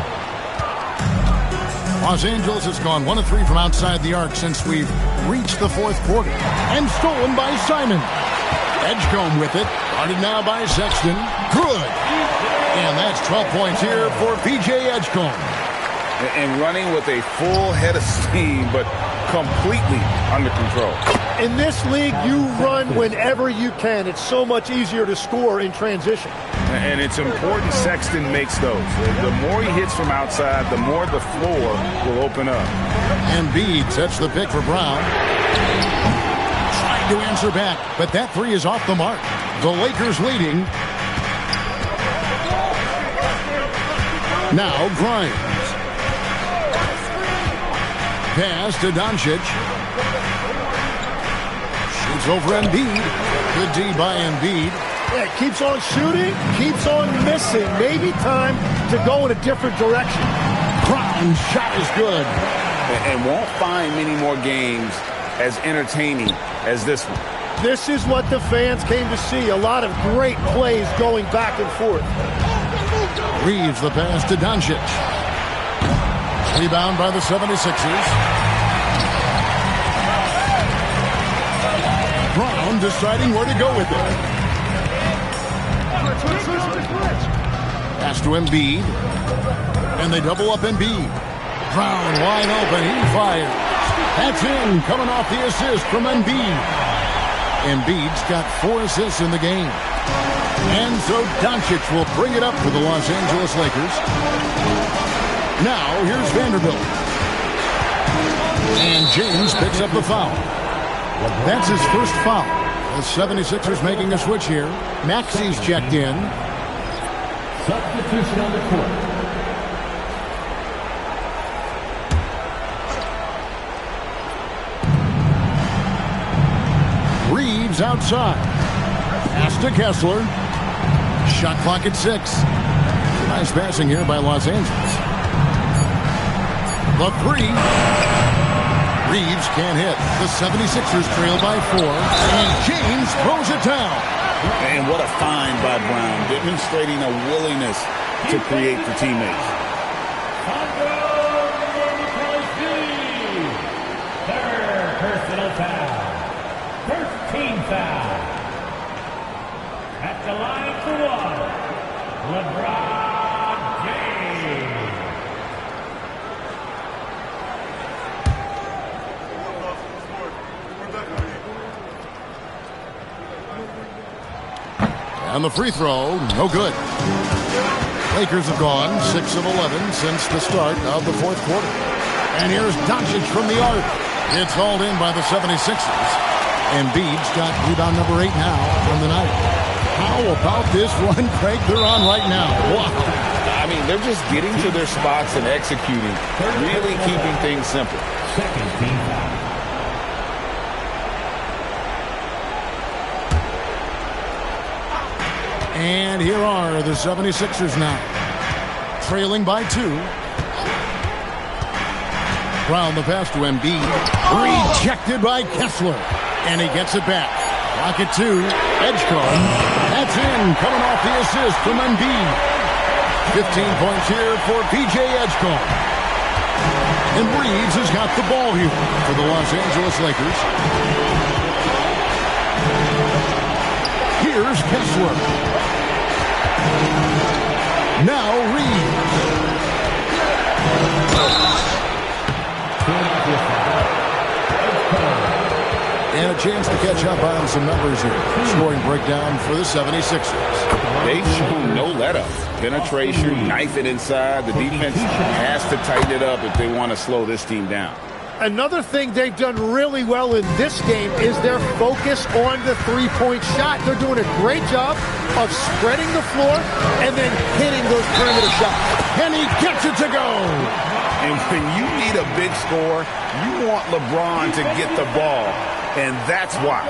S2: Los Angeles has gone 1 of 3 from outside the arc since we've reached the 4th quarter. And stolen by Simon. Edgecombe with it. Guarded now by Sexton. Good. And that's 12 points here for P.J. Edgecombe.
S4: And running with a full head of steam, but completely under control.
S5: In this league, you run whenever you can. It's so much easier to score in transition.
S4: And it's important Sexton makes those. The more he hits from outside, the more the floor will open up.
S2: Embiid sets the pick for Brown. Trying to answer back, but that 3 is off the mark. The Lakers leading. Now Grimes. Pass to Doncic. Shoots over Embiid. Good D by Embiid.
S5: Yeah, keeps on shooting, keeps on missing. Maybe time to go in a different direction.
S2: Brown's shot is good.
S4: And won't find many more games as entertaining as this one.
S5: This is what the fans came to see. A lot of great plays going back and forth.
S2: Reeves the pass to Doncic. Rebound by the 76ers. Brown deciding where to go with it. Pass to Embiid. And they double up Embiid. Brown wide open. He fires. That's in. Coming off the assist from Embiid. Embiid's got 4 assists in the game. And so Doncic will bring it up for the Los Angeles Lakers. Now, here's Vanderbilt. And James picks up the foul. That's his first foul. The 76ers making a switch here. Maxi's checked in.
S1: Substitution on the court.
S2: Reeves outside. Pass to Kessler. Shot clock at 6. Nice passing here by Los Angeles. The 3. Reeves can't hit. The 76ers trail by 4. And James throws it down.
S3: And what a find by Brown, demonstrating a willingness to create for teammates.
S1: Third personal foul. First team foul. At the line for 1, LeBron James.
S2: And the free throw, no good. Lakers have gone 6 of 11 since the start of the fourth quarter. And here's Doncic from the arc. It's hauled in by the 76ers. Embiid's got rebound number 8 now from the night. How about this one, Craig? They're on right now. Wow.
S4: I mean, they're just getting to their spots and executing, really keeping things simple.
S1: Second team foul.
S2: And here are the 76ers now. Trailing by 2. Brown the pass to Embiid. Rejected by Kessler. And he gets it back. Clock at 2. Edgecombe. That's in. Coming off the assist from Embiid. 15 points here for PJ Edgecombe. And Reeves has got the ball here for the Los Angeles Lakers. Here's Kessler. Now Reeves. And a chance to catch up on some numbers here. Scoring breakdown for the 76ers.
S4: They've shown no let-up. Penetration, knife it inside. The defense has to tighten it up if they want to slow this team down.
S5: Another thing they've done really well in this game is their focus on the three-point shot. They're doing a great job of spreading the floor and then hitting those perimeter shots.
S2: And he gets it to go.
S4: And when you need a big score, you want LeBron to get the ball, and that's why.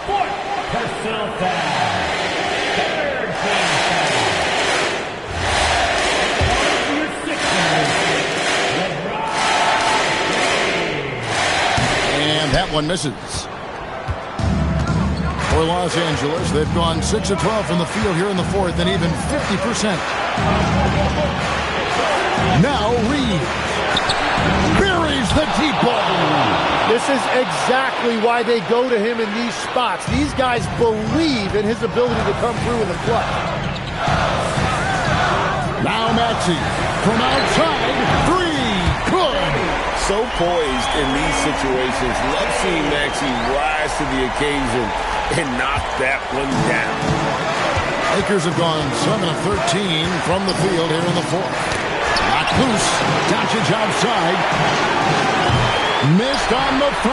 S1: Fourth personal foul. Third team foul.
S2: And that one misses. For Los Angeles, they've gone 6 of 12 from the field here in the fourth and even 50%. Now Reeves buries the deep ball.
S5: This is exactly why they go to him in these spots. These guys believe in his ability to come through in the clutch.
S2: Now Maxey from outside. 3. Good.
S3: So poised in these situations. Love seeing Maxey rise to the occasion and knock that one down.
S2: Lakers have gone 7 of 13 from the field here in the fourth. Knocked loose. Doncic outside. Missed on the 3.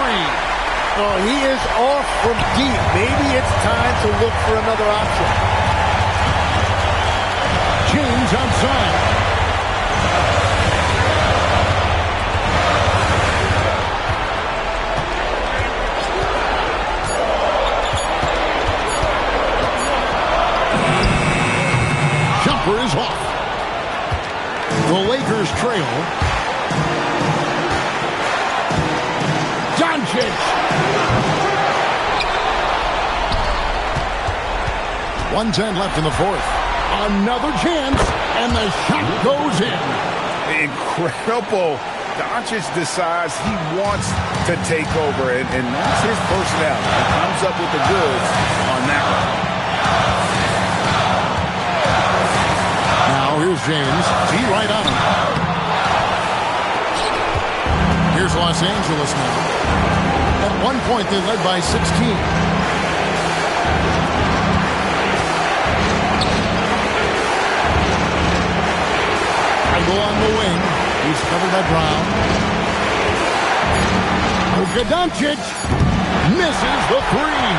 S5: Oh, he is off from deep. Maybe it's time to look for another option.
S2: James outside. jumper is off. The Lakers trail. Doncic. 1:10 left in the fourth. Another chance, and the shot goes in.
S4: Incredible. Doncic decides he wants to take over, and that's his personnel. He comes up with the goods on that one.
S2: Now here's James. He right on him. Here's Los Angeles now. At one point, they led by 16. Angle on the wing. He's covered by Brown. Luka Doncic misses the three.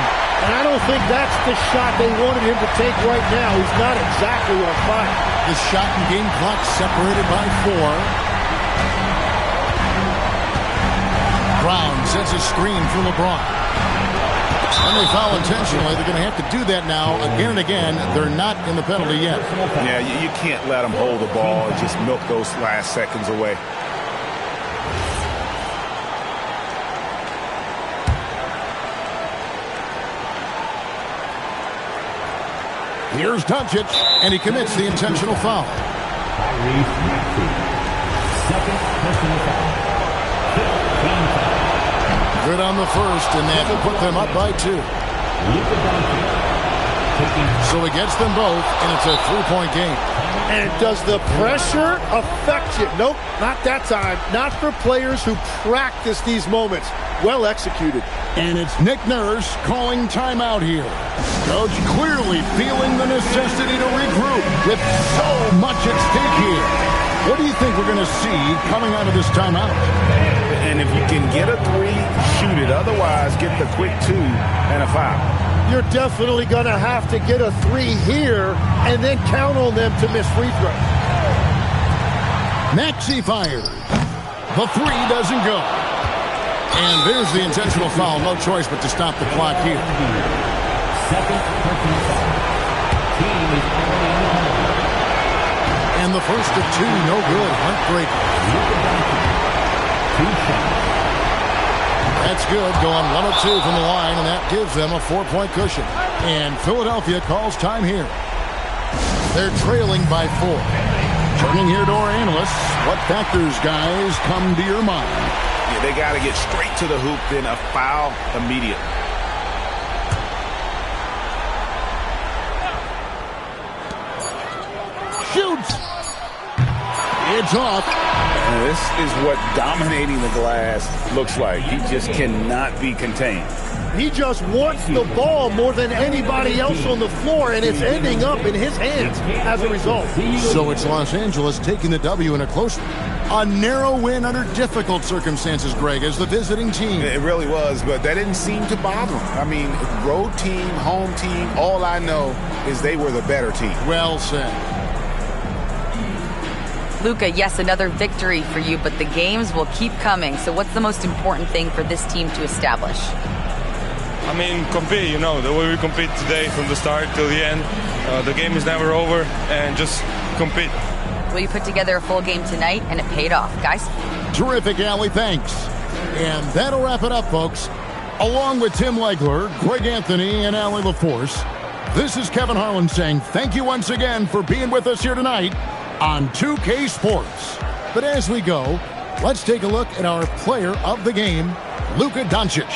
S5: And I don't think that's the shot they wanted him to take right now. He's not exactly on fire.
S2: The shot and game clock separated by 4. Brown sets a screen for LeBron. And they foul intentionally. They're going to have to do that now again and again. They're not in the penalty yet.
S4: Yeah, you can't let them hold the ball and just milk those last seconds away.
S2: Here's Doncic, and he commits the intentional foul. Good on the first, and that will put them up by 2. So he gets them both, and it's a 3-point game.
S5: And does the pressure affect you? Nope, not that time. Not for players who practice these moments. Well executed.
S2: And it's Nick Nurse calling timeout here. Coach clearly feeling the necessity to regroup with so much at stake here. What do you think we're going to see coming out of this timeout?
S4: And if you can get a 3, shoot it. Otherwise, get the quick 2 and a foul.
S5: You're definitely going to have to get a 3 here and then count on them to miss free throws.
S2: Maxey fired. The 3 doesn't go. And there's the intentional foul. No choice but to stop the clock here. And the first of 2, no good. Heartbreaker. That's good. Going 1 of 2 from the line, and that gives them a 4-point cushion. And Philadelphia calls time here. They're trailing by 4. Turning here to our analysts, what factors, guys, come to your mind?
S4: Yeah, they got to get straight to the hoop, then a foul immediately.
S2: Shoots. It's off.
S4: And this is what dominating the glass looks like. He just cannot be contained.
S5: He just wants the ball more than anybody else on the floor, and it's ending up in his hands as a result.
S2: So it's Los Angeles taking the W in a close one. A narrow win under difficult circumstances, Greg, as the visiting team.
S4: It really was, but that didn't seem to bother him. I mean, road team, home team, all I know is they were the better team.
S2: Well said.
S6: Luka, yes, another victory for you, but the games will keep coming. So what's the most important thing for this team to establish?
S9: I mean, compete, you know, the way we compete today from the start till the end. The game is never over, and just compete.
S6: Well, you put together a full game tonight, and it paid off, guys.
S2: Terrific, Allie, thanks. And that'll wrap it up, folks. Along with Tim Legler, Greg Anthony, and Allie LaForce, this is Kevin Harlan saying thank you once again for being with us here tonight on 2K Sports. But as we go, let's take a look at our player of the game, Luka Doncic.